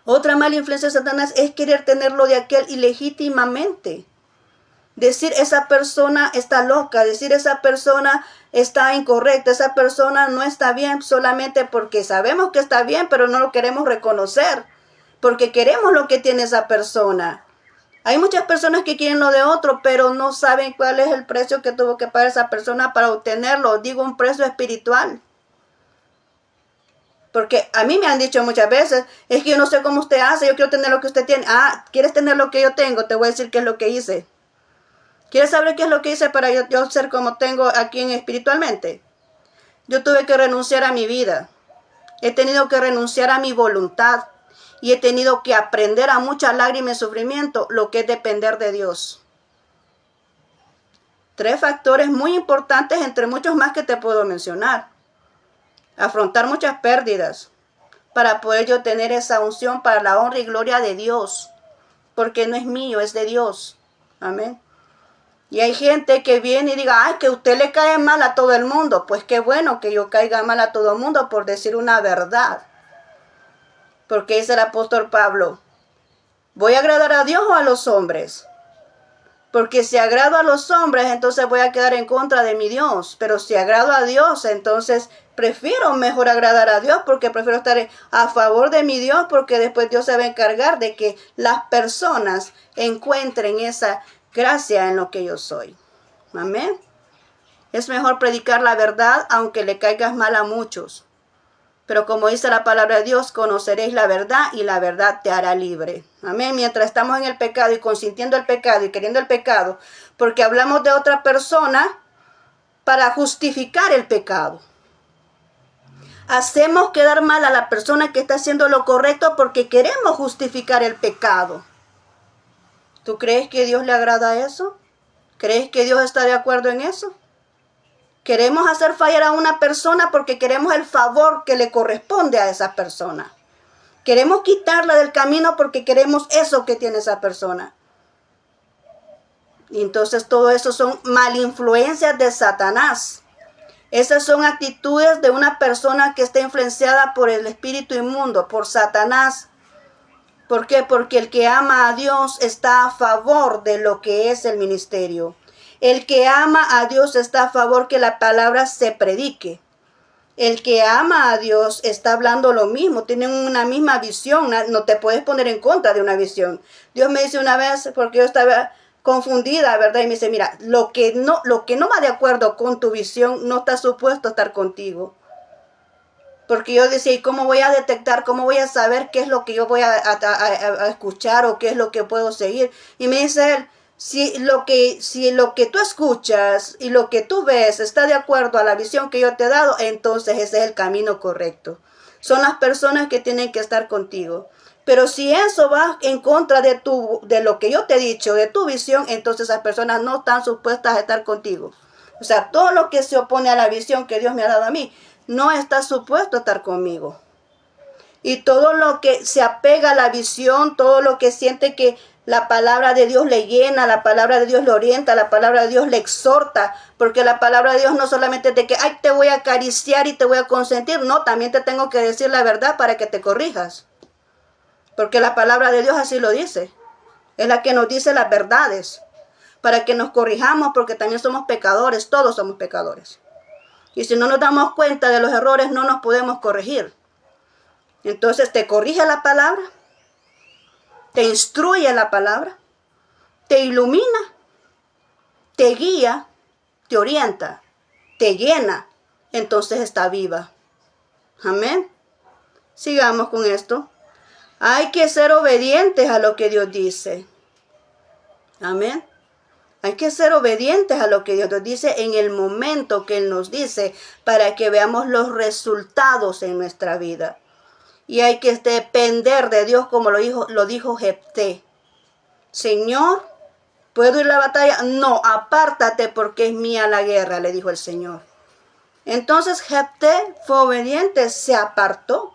Otra mala influencia de Satanás es querer tenerlo de aquel ilegítimamente. Decir esa persona está loca, decir esa persona está incorrecta, esa persona no está bien solamente porque sabemos que está bien, pero no lo queremos reconocer, porque queremos lo que tiene esa persona. Hay muchas personas que quieren lo de otro, pero no saben cuál es el precio que tuvo que pagar esa persona para obtenerlo. Digo, un precio espiritual. Porque a mí me han dicho muchas veces, es que yo no sé cómo usted hace, yo quiero tener lo que usted tiene. Ah, ¿quieres tener lo que yo tengo? Te voy a decir qué es lo que hice. ¿Quieres saber qué es lo que hice para yo ser como tengo aquí espiritualmente? Yo tuve que renunciar a mi vida. He tenido que renunciar a mi voluntad. Y he tenido que aprender a mucha lágrima y sufrimiento lo que es depender de Dios. 3 factores muy importantes entre muchos más que te puedo mencionar. Afrontar muchas pérdidas para poder yo tener esa unción para la honra y gloria de Dios. Porque no es mío, es de Dios. Amén. Y hay gente que viene y diga, ay, que usted le cae mal a todo el mundo. Pues qué bueno que yo caiga mal a todo el mundo por decir una verdad. Porque dice el apóstol Pablo, ¿voy a agradar a Dios o a los hombres? Porque si agrado a los hombres, entonces voy a quedar en contra de mi Dios. Pero si agrado a Dios, entonces prefiero mejor agradar a Dios, porque prefiero estar a favor de mi Dios, porque después Dios se va a encargar de que las personas encuentren esa gracia en lo que yo soy. Amén. Es mejor predicar la verdad, aunque le caigas mal a muchos. Pero como dice la palabra de Dios, conoceréis la verdad y la verdad te hará libre. Amén. Mientras estamos en el pecado y consintiendo el pecado y queriendo el pecado, porque hablamos de otra persona para justificar el pecado. Hacemos quedar mal a la persona que está haciendo lo correcto porque queremos justificar el pecado. ¿Tú crees que Dios le agrada eso? ¿Crees que Dios está de acuerdo en eso? Queremos hacer fallar a una persona porque queremos el favor que le corresponde a esa persona. Queremos quitarla del camino porque queremos eso que tiene esa persona. Y entonces todo eso son malinfluencias de Satanás. Esas son actitudes de una persona que está influenciada por el espíritu inmundo, por Satanás. ¿Por qué? Porque el que ama a Dios está a favor de lo que es el ministerio. El que ama a Dios está a favor que la palabra se predique. El que ama a Dios está hablando lo mismo, tienen una misma visión, no te puedes poner en contra de una visión. Dios me dice una vez, porque yo estaba confundida, ¿verdad? Y me dice, mira, lo que no va de acuerdo con tu visión no está supuesto a estar contigo. Porque yo decía, ¿y cómo voy a detectar, cómo voy a saber qué es lo que yo voy a escuchar o qué es lo que puedo seguir? Y me dice él, si lo que tú escuchas y lo que tú ves está de acuerdo a la visión que yo te he dado, entonces ese es el camino correcto. Son las personas que tienen que estar contigo. Pero si eso va en contra de lo que yo te he dicho, de tu visión, entonces esas personas no están supuestas a estar contigo. O sea, todo lo que se opone a la visión que Dios me ha dado a mí, no está supuesto a estar conmigo. Y todo lo que se apega a la visión, todo lo que siente que la palabra de Dios le llena, la palabra de Dios le orienta, la palabra de Dios le exhorta, porque la palabra de Dios no solamente es de que, ay, te voy a acariciar y te voy a consentir, no, también te tengo que decir la verdad para que te corrijas. Porque la palabra de Dios así lo dice. Es la que nos dice las verdades, para que nos corrijamos, porque también somos pecadores, todos somos pecadores. Y si no nos damos cuenta de los errores, no nos podemos corregir. Entonces te corrige la palabra, te instruye la palabra, te ilumina, te guía, te orienta, te llena. Entonces está viva. Amén. Sigamos con esto. Hay que ser obedientes a lo que Dios dice. Amén. Hay que ser obedientes a lo que Dios nos dice en el momento que Él nos dice, para que veamos los resultados en nuestra vida. Y hay que depender de Dios, como lo dijo Jefté. Señor, ¿puedo ir a la batalla? No, apártate porque es mía la guerra, le dijo el Señor. Entonces Jefté fue obediente, se apartó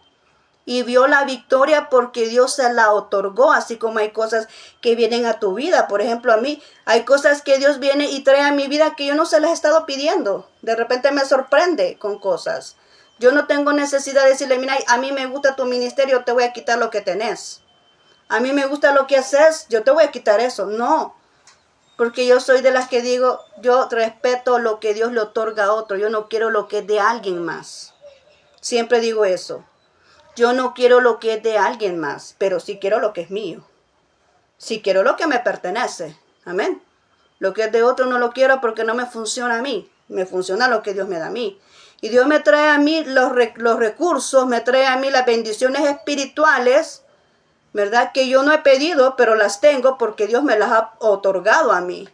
y vio la victoria porque Dios se la otorgó, así como hay cosas que vienen a tu vida. Por ejemplo, a mí hay cosas que Dios viene y trae a mi vida que yo no se las he estado pidiendo. De repente me sorprende con cosas. Yo no tengo necesidad de decirle, mira, a mí me gusta tu ministerio, te voy a quitar lo que tenés. A mí me gusta lo que haces, yo te voy a quitar eso. No, porque yo soy de las que digo, yo respeto lo que Dios le otorga a otro. Yo no quiero lo que es de alguien más. Siempre digo eso. Yo no quiero lo que es de alguien más, pero sí quiero lo que es mío. Sí quiero lo que me pertenece. Amén. Lo que es de otro no lo quiero porque no me funciona a mí. Me funciona lo que Dios me da a mí. Y Dios me trae a mí los recursos, me trae a mí las bendiciones espirituales, ¿verdad? Que yo no he pedido, pero las tengo porque Dios me las ha otorgado a mí.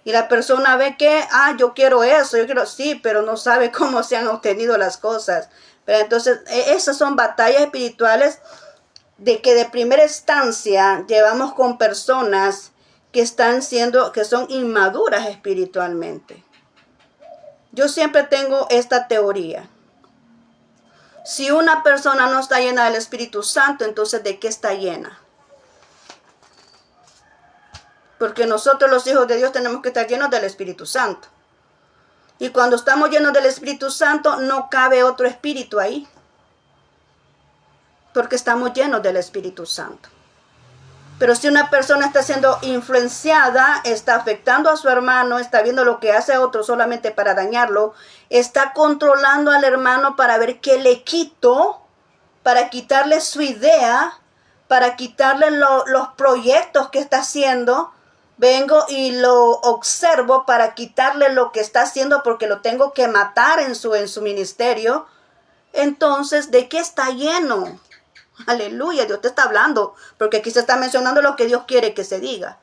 Y la persona ve que, yo quiero eso, yo quiero, sí, pero no sabe cómo se han obtenido las cosas. Pero entonces, esas son batallas espirituales de que de primera instancia llevamos con personas que son inmaduras espiritualmente. Yo siempre tengo esta teoría. Si una persona no está llena del Espíritu Santo, entonces ¿de qué está llena? Porque nosotros los hijos de Dios tenemos que estar llenos del Espíritu Santo. Y cuando estamos llenos del Espíritu Santo, no cabe otro espíritu ahí. Porque estamos llenos del Espíritu Santo. Pero si una persona está siendo influenciada, está afectando a su hermano, está viendo lo que hace a otro solamente para dañarlo, está controlando al hermano para ver qué le quito, para quitarle su idea, para quitarle los proyectos que está haciendo. Vengo y lo observo para quitarle lo que está haciendo porque lo tengo que matar en su ministerio. Entonces, ¿de qué está lleno? Aleluya, Dios te está hablando, porque aquí se está mencionando lo que Dios quiere que se diga.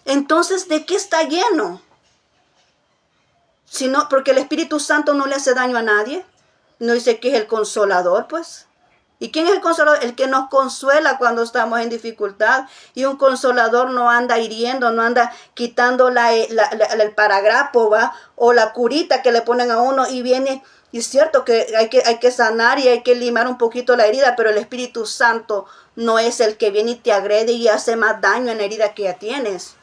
Entonces, ¿de qué está lleno? Si no, porque el Espíritu Santo no le hace daño a nadie. No dice que es el consolador, pues. ¿Y quién es el consolador? El que nos consuela cuando estamos en dificultad. Y un consolador no anda hiriendo, no anda quitando el paragrapo, ¿va? O la curita que le ponen a uno y viene. Y es cierto que hay que sanar y hay que limar un poquito la herida, pero el Espíritu Santo no es el que viene y te agrede y hace más daño en la herida que ya tienes.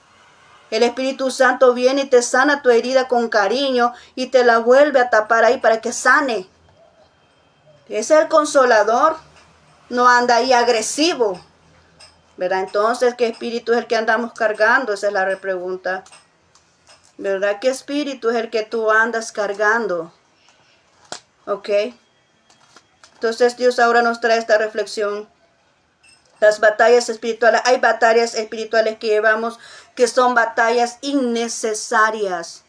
El Espíritu Santo viene y te sana tu herida con cariño y te la vuelve a tapar ahí para que sane. Es el consolador, no anda ahí agresivo, ¿verdad? Entonces, ¿qué espíritu es el que andamos cargando? Esa es la pregunta, ¿verdad? ¿Qué espíritu es el que tú andas cargando? ¿Ok? Entonces, Dios ahora nos trae esta reflexión. Las batallas espirituales, hay batallas espirituales que llevamos que son batallas innecesarias.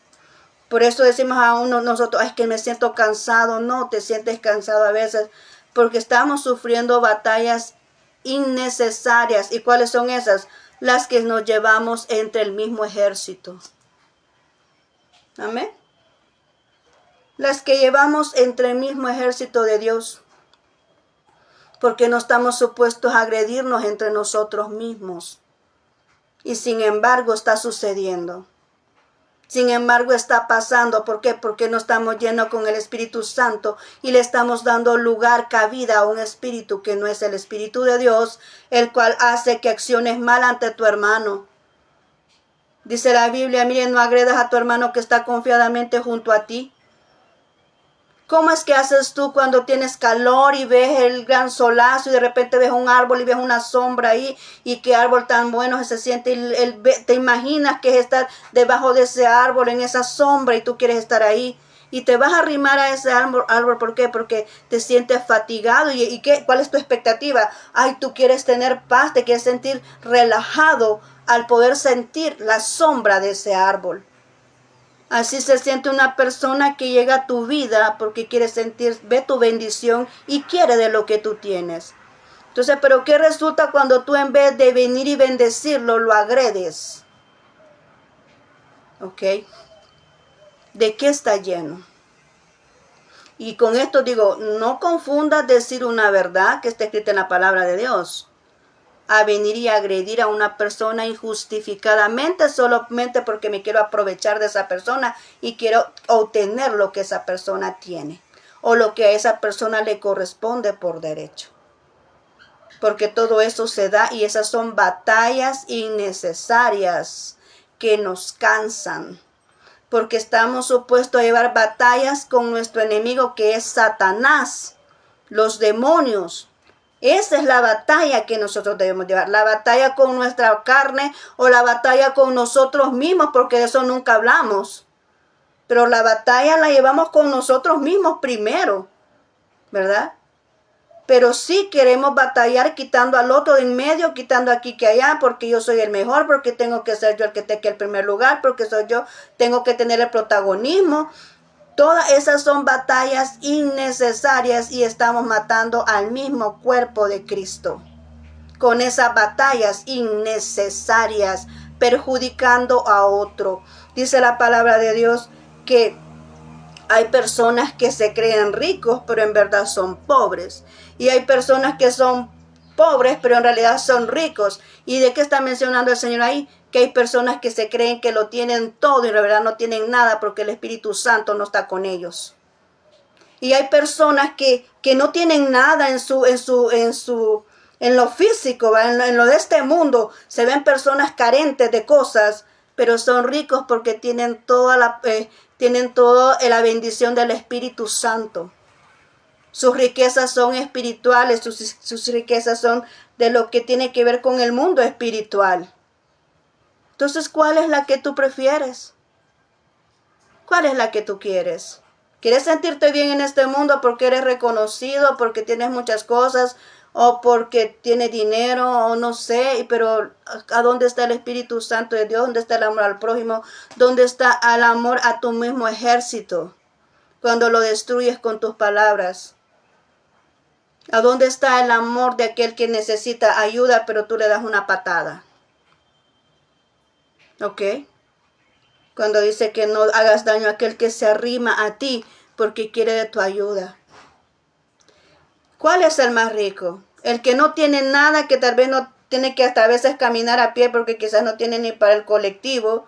Por eso decimos a nosotros, es que me siento cansado. No, te sientes cansado a veces porque estamos sufriendo batallas innecesarias. ¿Y cuáles son esas? Las que nos llevamos entre el mismo ejército. Amén. Las que llevamos entre el mismo ejército de Dios. porque no estamos supuestos a agredirnos entre nosotros mismos. Y sin embargo está sucediendo. Sin embargo está pasando. ¿Por qué? Porque no estamos llenos con el Espíritu Santo y le estamos dando lugar, cabida a un espíritu que no es el Espíritu de Dios, el cual hace que acciones mal ante tu hermano. Dice la Biblia, miren, no agredas a tu hermano que está confiadamente junto a ti. ¿Cómo es que haces tú cuando tienes calor y ves el gran solazo y de repente ves un árbol y ves una sombra ahí y qué árbol tan bueno se siente? Te imaginas que es estar debajo de ese árbol, en esa sombra, y tú quieres estar ahí. Y te vas a arrimar a ese árbol. ¿Por qué? Porque te sientes fatigado. ¿Y qué? ¿Cuál es tu expectativa? Ay, tú quieres tener paz, te quieres sentir relajado al poder sentir la sombra de ese árbol. Así se siente una persona que llega a tu vida porque quiere sentir, ve tu bendición y quiere de lo que tú tienes. Entonces, ¿pero qué resulta cuando tú en vez de venir y bendecirlo, lo agredes? ¿Ok? ¿De qué está lleno? Y con esto digo, no confundas decir una verdad que está escrita en la palabra de Dios a venir y agredir a una persona injustificadamente solamente porque me quiero aprovechar de esa persona y quiero obtener lo que esa persona tiene o lo que a esa persona le corresponde por derecho. Porque todo eso se da y esas son batallas innecesarias que nos cansan. Porque estamos supuestos a llevar batallas con nuestro enemigo que es Satanás, los demonios. Esa es la batalla que nosotros debemos llevar, la batalla con nuestra carne o la batalla con nosotros mismos, porque de eso nunca hablamos. Pero la batalla la llevamos con nosotros mismos primero, ¿verdad? Pero sí queremos batallar quitando al otro de en medio, quitando aquí que allá, porque yo soy el mejor, porque tengo que ser yo el que tenga el primer lugar, porque soy yo, tengo que tener el protagonismo. Todas esas son batallas innecesarias y estamos matando al mismo cuerpo de Cristo. Con esas batallas innecesarias, perjudicando a otro. Dice la palabra de Dios que hay personas que se creen ricos, pero en verdad son pobres. Y hay personas que son pobres, pero en realidad son ricos. ¿Y de qué está mencionando el Señor ahí? Que hay personas que se creen que lo tienen todo y en realidad no tienen nada porque el Espíritu Santo no está con ellos. Y hay personas que no tienen nada en lo físico, en lo de este mundo. Se ven personas carentes de cosas, pero son ricos porque tienen toda la bendición del Espíritu Santo. Sus riquezas son espirituales, sus riquezas son de lo que tiene que ver con el mundo espiritual. Entonces, ¿cuál es la que tú prefieres? ¿Cuál es la que tú quieres? ¿Quieres sentirte bien en este mundo porque eres reconocido, porque tienes muchas cosas, o porque tienes dinero, o no sé? Pero ¿a dónde está el Espíritu Santo de Dios? ¿Dónde está el amor al prójimo? ¿Dónde está el amor a tu mismo ejército? Cuando lo destruyes con tus palabras. ¿A dónde está el amor de aquel que necesita ayuda, pero tú le das una patada? ¿Ok? Cuando dice que no hagas daño a aquel que se arrima a ti porque quiere de tu ayuda. ¿Cuál es el más rico? El que no tiene nada, que tal vez no tiene que hasta a veces caminar a pie porque quizás no tiene ni para el colectivo,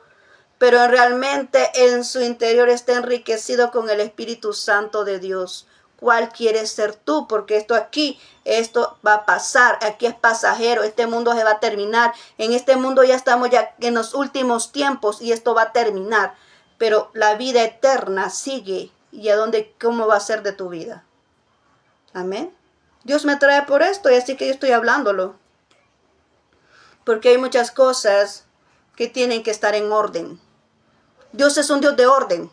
pero realmente en su interior está enriquecido con el Espíritu Santo de Dios. ¿Cuál quieres ser tú? Porque esto va a pasar, aquí es pasajero, este mundo se va a terminar. En este mundo ya estamos ya en los últimos tiempos y esto va a terminar. Pero la vida eterna sigue. ¿Y cómo va a ser de tu vida? Amén. Dios me trae por esto y así que yo estoy hablándolo. Porque hay muchas cosas que tienen que estar en orden. Dios es un Dios de orden.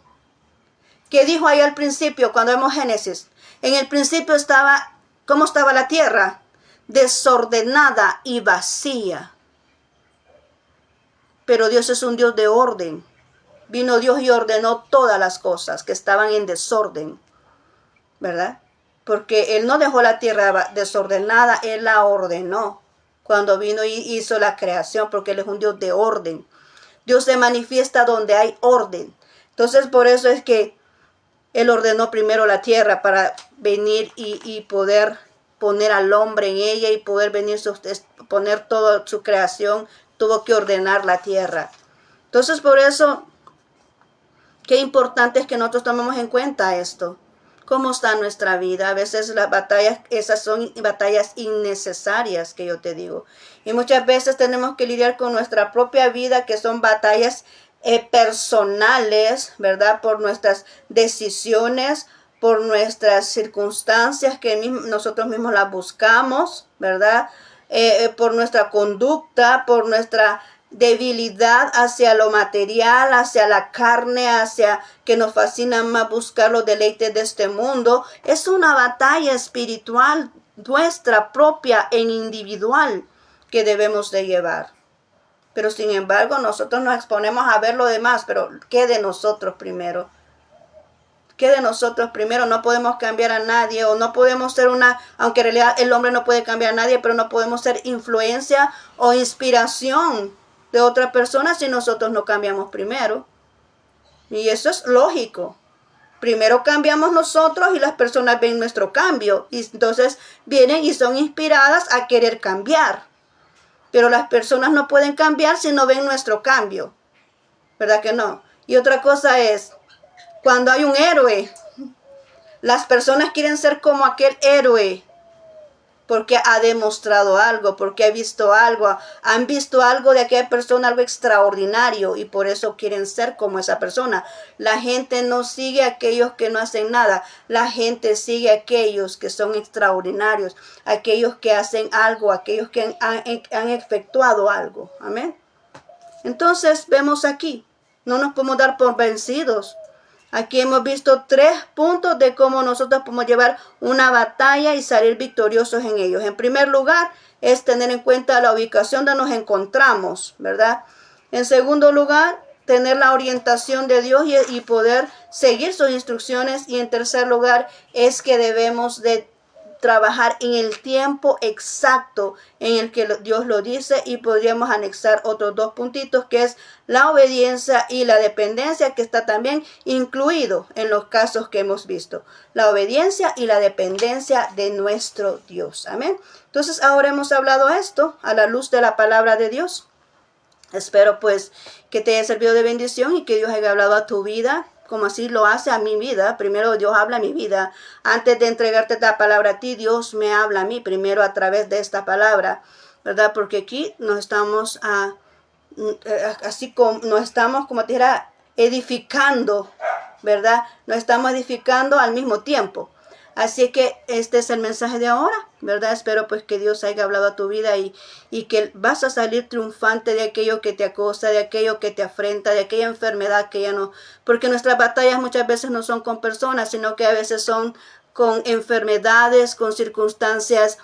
¿Qué dijo ahí al principio cuando vemos Génesis? En el principio ¿cómo estaba la tierra? Desordenada y vacía. Pero Dios es un Dios de orden. Vino Dios y ordenó todas las cosas que estaban en desorden, ¿verdad? Porque Él no dejó la tierra desordenada, Él la ordenó cuando vino y hizo la creación, porque Él es un Dios de orden. Dios se manifiesta donde hay orden. Entonces, por eso es que Él ordenó primero la tierra para venir y poder poner al hombre en ella y poder venir poner toda su creación, tuvo que ordenar la tierra. Entonces, por eso, qué importante es que nosotros tomemos en cuenta esto. ¿Cómo está nuestra vida? A veces las batallas, esas son batallas innecesarias que yo te digo. Y muchas veces tenemos que lidiar con nuestra propia vida, que son batallas personales, ¿verdad? Por nuestras decisiones, por nuestras circunstancias que nosotros mismos las buscamos, ¿verdad? Por nuestra conducta, por nuestra debilidad hacia lo material, hacia la carne, hacia que nos fascina más buscar los deleites de este mundo. Es una batalla espiritual nuestra propia e individual que debemos de llevar. Pero sin embargo nosotros nos exponemos a ver lo demás, pero ¿qué de nosotros primero? ¿Qué de nosotros primero? No podemos cambiar a nadie, o no podemos ser aunque en realidad el hombre no puede cambiar a nadie, pero no podemos ser influencia o inspiración de otra persona si nosotros no cambiamos primero. Y eso es lógico. Primero cambiamos nosotros y las personas ven nuestro cambio. Y entonces vienen y son inspiradas a querer cambiar. Pero las personas no pueden cambiar si no ven nuestro cambio. ¿Verdad que no? Y otra cosa es, cuando hay un héroe, las personas quieren ser como aquel héroe. Porque ha demostrado algo, porque ha visto algo, han visto algo de aquella persona, algo extraordinario, y por eso quieren ser como esa persona. La gente no sigue a aquellos que no hacen nada, la gente sigue a aquellos que son extraordinarios, aquellos que hacen algo, aquellos que han efectuado algo. Amén. Entonces vemos aquí, no nos podemos dar por vencidos. Aquí hemos visto 3 puntos de cómo nosotros podemos llevar una batalla y salir victoriosos en ellos. En primer lugar, es tener en cuenta la ubicación donde nos encontramos, ¿verdad? En segundo lugar, tener la orientación de Dios y poder seguir sus instrucciones. Y en tercer lugar, es que debemos de trabajar en el tiempo exacto en el que Dios lo dice, y podríamos anexar otros 2 puntitos, que es la obediencia y la dependencia, que está también incluido en los casos que hemos visto. La obediencia y la dependencia de nuestro Dios. Amén. Entonces ahora hemos hablado esto a la luz de la palabra de Dios. Espero pues que te haya servido de bendición y que Dios haya hablado a tu vida, como así lo hace a mi vida. Primero Dios habla a mi vida. Antes de entregarte esta palabra a ti, Dios me habla a mí primero a través de esta palabra, ¿verdad? Porque aquí nos estamos nos estamos, como te dijera, edificando, ¿verdad? Nos estamos edificando al mismo tiempo. Así que este es el mensaje de ahora, ¿verdad? Espero pues que Dios haya hablado a tu vida y que vas a salir triunfante de aquello que te acosa, de aquello que te afrenta, de aquella enfermedad que ya no... Porque nuestras batallas muchas veces no son con personas, sino que a veces son con enfermedades, con circunstancias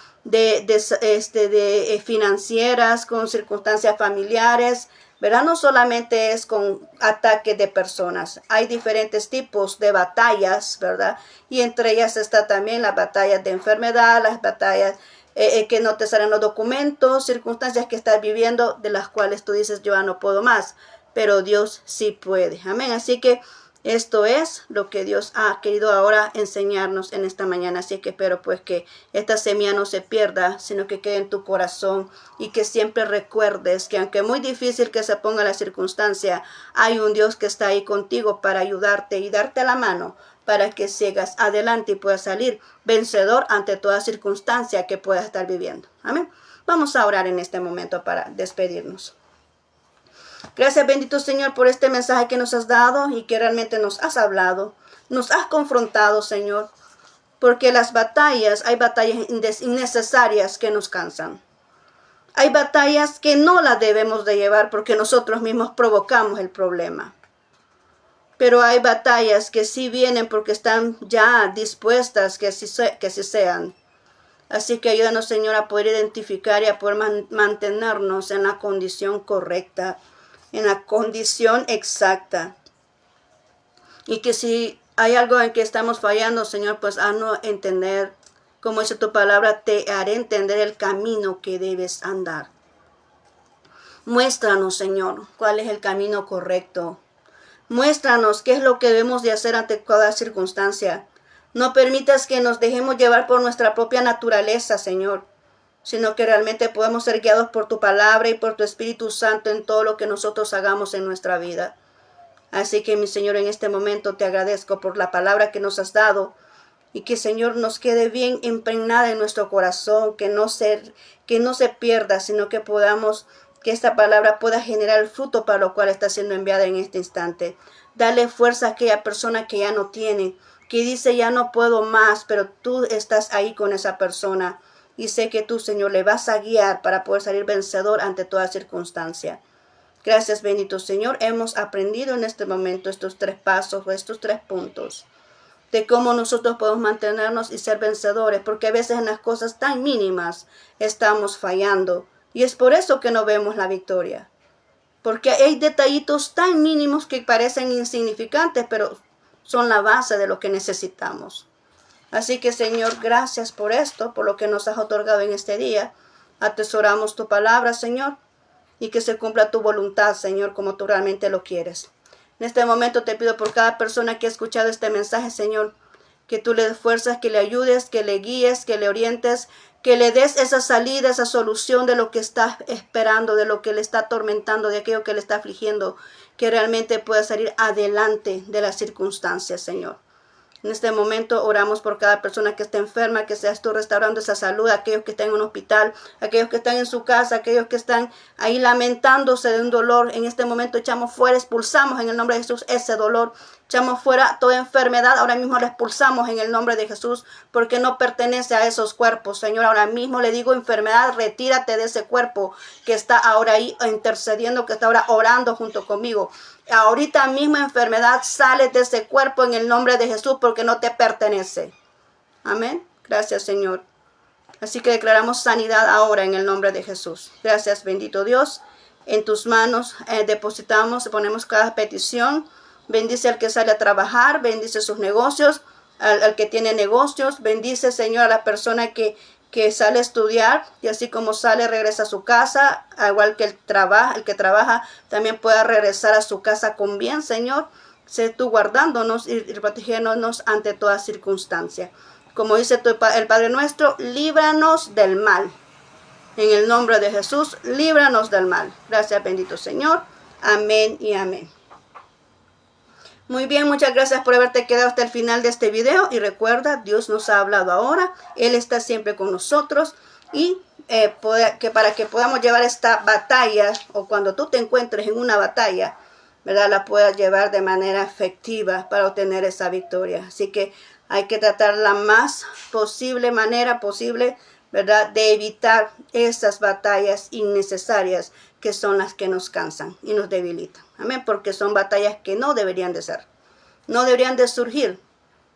financieras, con circunstancias familiares, ¿verdad? No solamente es con ataques de personas. Hay diferentes tipos de batallas, ¿verdad? Y entre ellas está también las batallas de enfermedad, las batallas que no te salen los documentos, circunstancias que estás viviendo, de las cuales tú dices, yo ya no puedo más, pero Dios sí puede. Amén. Así que esto es lo que Dios ha querido ahora enseñarnos en esta mañana. Así que espero pues que esta semilla no se pierda, sino que quede en tu corazón, y que siempre recuerdes que aunque muy difícil que se ponga la circunstancia, hay un Dios que está ahí contigo para ayudarte y darte la mano para que sigas adelante y puedas salir vencedor ante toda circunstancia que puedas estar viviendo. Amén. Vamos a orar en este momento para despedirnos. Gracias, bendito Señor, por este mensaje que nos has dado y que realmente nos has hablado, nos has confrontado, Señor, porque hay batallas innecesarias que nos cansan. Hay batallas que no las debemos de llevar porque nosotros mismos provocamos el problema. Pero hay batallas que sí vienen porque están ya dispuestas que así sean. Así que ayúdanos, Señor, a poder identificar y a poder mantenernos en la condición correcta, en la condición exacta. Y que si hay algo en que estamos fallando, Señor, pues haznos entender, como dice tu palabra, te haré entender el camino que debes andar. Muéstranos, Señor, cuál es el camino correcto. Muéstranos qué es lo que debemos de hacer ante cada circunstancia. No permitas que nos dejemos llevar por nuestra propia naturaleza, Señor, sino que realmente podamos ser guiados por tu palabra y por tu Espíritu Santo en todo lo que nosotros hagamos en nuestra vida. Así que, mi Señor, en este momento te agradezco por la palabra que nos has dado y que, Señor, nos quede bien impregnada en nuestro corazón, que no se pierda, sino que que esta palabra pueda generar el fruto para lo cual está siendo enviada en este instante. Dale fuerza a aquella persona que ya no tiene, que dice ya no puedo más, pero tú estás ahí con esa persona. Y sé que tú, Señor, le vas a guiar para poder salir vencedor ante toda circunstancia. Gracias, bendito Señor. Hemos aprendido en este momento estos 3 pasos o estos 3 puntos de cómo nosotros podemos mantenernos y ser vencedores, porque a veces en las cosas tan mínimas estamos fallando. Y es por eso que no vemos la victoria. Porque hay detallitos tan mínimos que parecen insignificantes, pero son la base de lo que necesitamos. Así que, Señor, gracias por esto, por lo que nos has otorgado en este día. Atesoramos tu palabra, Señor, y que se cumpla tu voluntad, Señor, como tú realmente lo quieres. En este momento te pido por cada persona que ha escuchado este mensaje, Señor, que tú le des fuerzas, que le ayudes, que le guíes, que le orientes, que le des esa salida, esa solución de lo que está esperando, de lo que le está atormentando, de aquello que le está afligiendo, que realmente pueda salir adelante de las circunstancias, Señor. En este momento oramos por cada persona que está enferma, que seas tú restaurando esa salud, aquellos que están en un hospital, aquellos que están en su casa, aquellos que están ahí lamentándose de un dolor. En este momento echamos fuera, expulsamos en el nombre de Jesús ese dolor. Echamos fuera toda enfermedad, ahora mismo la expulsamos en el nombre de Jesús, porque no pertenece a esos cuerpos. Señor, ahora mismo le digo, enfermedad, retírate de ese cuerpo que está ahora ahí intercediendo, que está ahora orando junto conmigo. Ahorita mismo, enfermedad, sale de ese cuerpo en el nombre de Jesús, porque no te pertenece. Amén. Gracias, Señor. Así que declaramos sanidad ahora en el nombre de Jesús. Gracias, bendito Dios. En tus manos depositamos, ponemos cada petición. Bendice al que sale a trabajar, bendice sus negocios, al que tiene negocios, bendice, Señor, a la persona que sale a estudiar y así como sale, regresa a su casa, igual que el que trabaja, también pueda regresar a su casa con bien, Señor. Sé tú guardándonos y protegiéndonos ante toda circunstancia. Como dice el Padre nuestro, líbranos del mal. En el nombre de Jesús, líbranos del mal. Gracias, bendito Señor. Amén y amén. Muy bien, muchas gracias por haberte quedado hasta el final de este video. Y recuerda, Dios nos ha hablado ahora. Él está siempre con nosotros. Y para que podamos llevar esta batalla, o cuando tú te encuentres en una batalla, ¿verdad?, la puedas llevar de manera efectiva para obtener esa victoria. Así que hay que tratar la más manera posible, ¿verdad?, de evitar esas batallas innecesarias que son las que nos cansan y nos debilitan. Amén, porque son batallas que no deberían de ser, no deberían de surgir,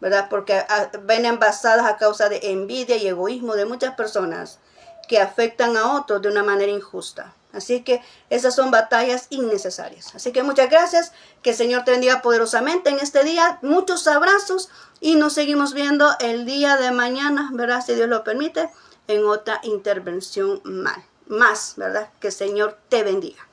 ¿verdad?, porque vienen basadas a causa de envidia y egoísmo de muchas personas que afectan a otros de una manera injusta. Así que esas son batallas innecesarias. Así que muchas gracias. Que el Señor te bendiga poderosamente en este día. Muchos abrazos y nos seguimos viendo el día de mañana, ¿verdad?, si Dios lo permite, en otra intervención más, ¿verdad? Que el Señor te bendiga.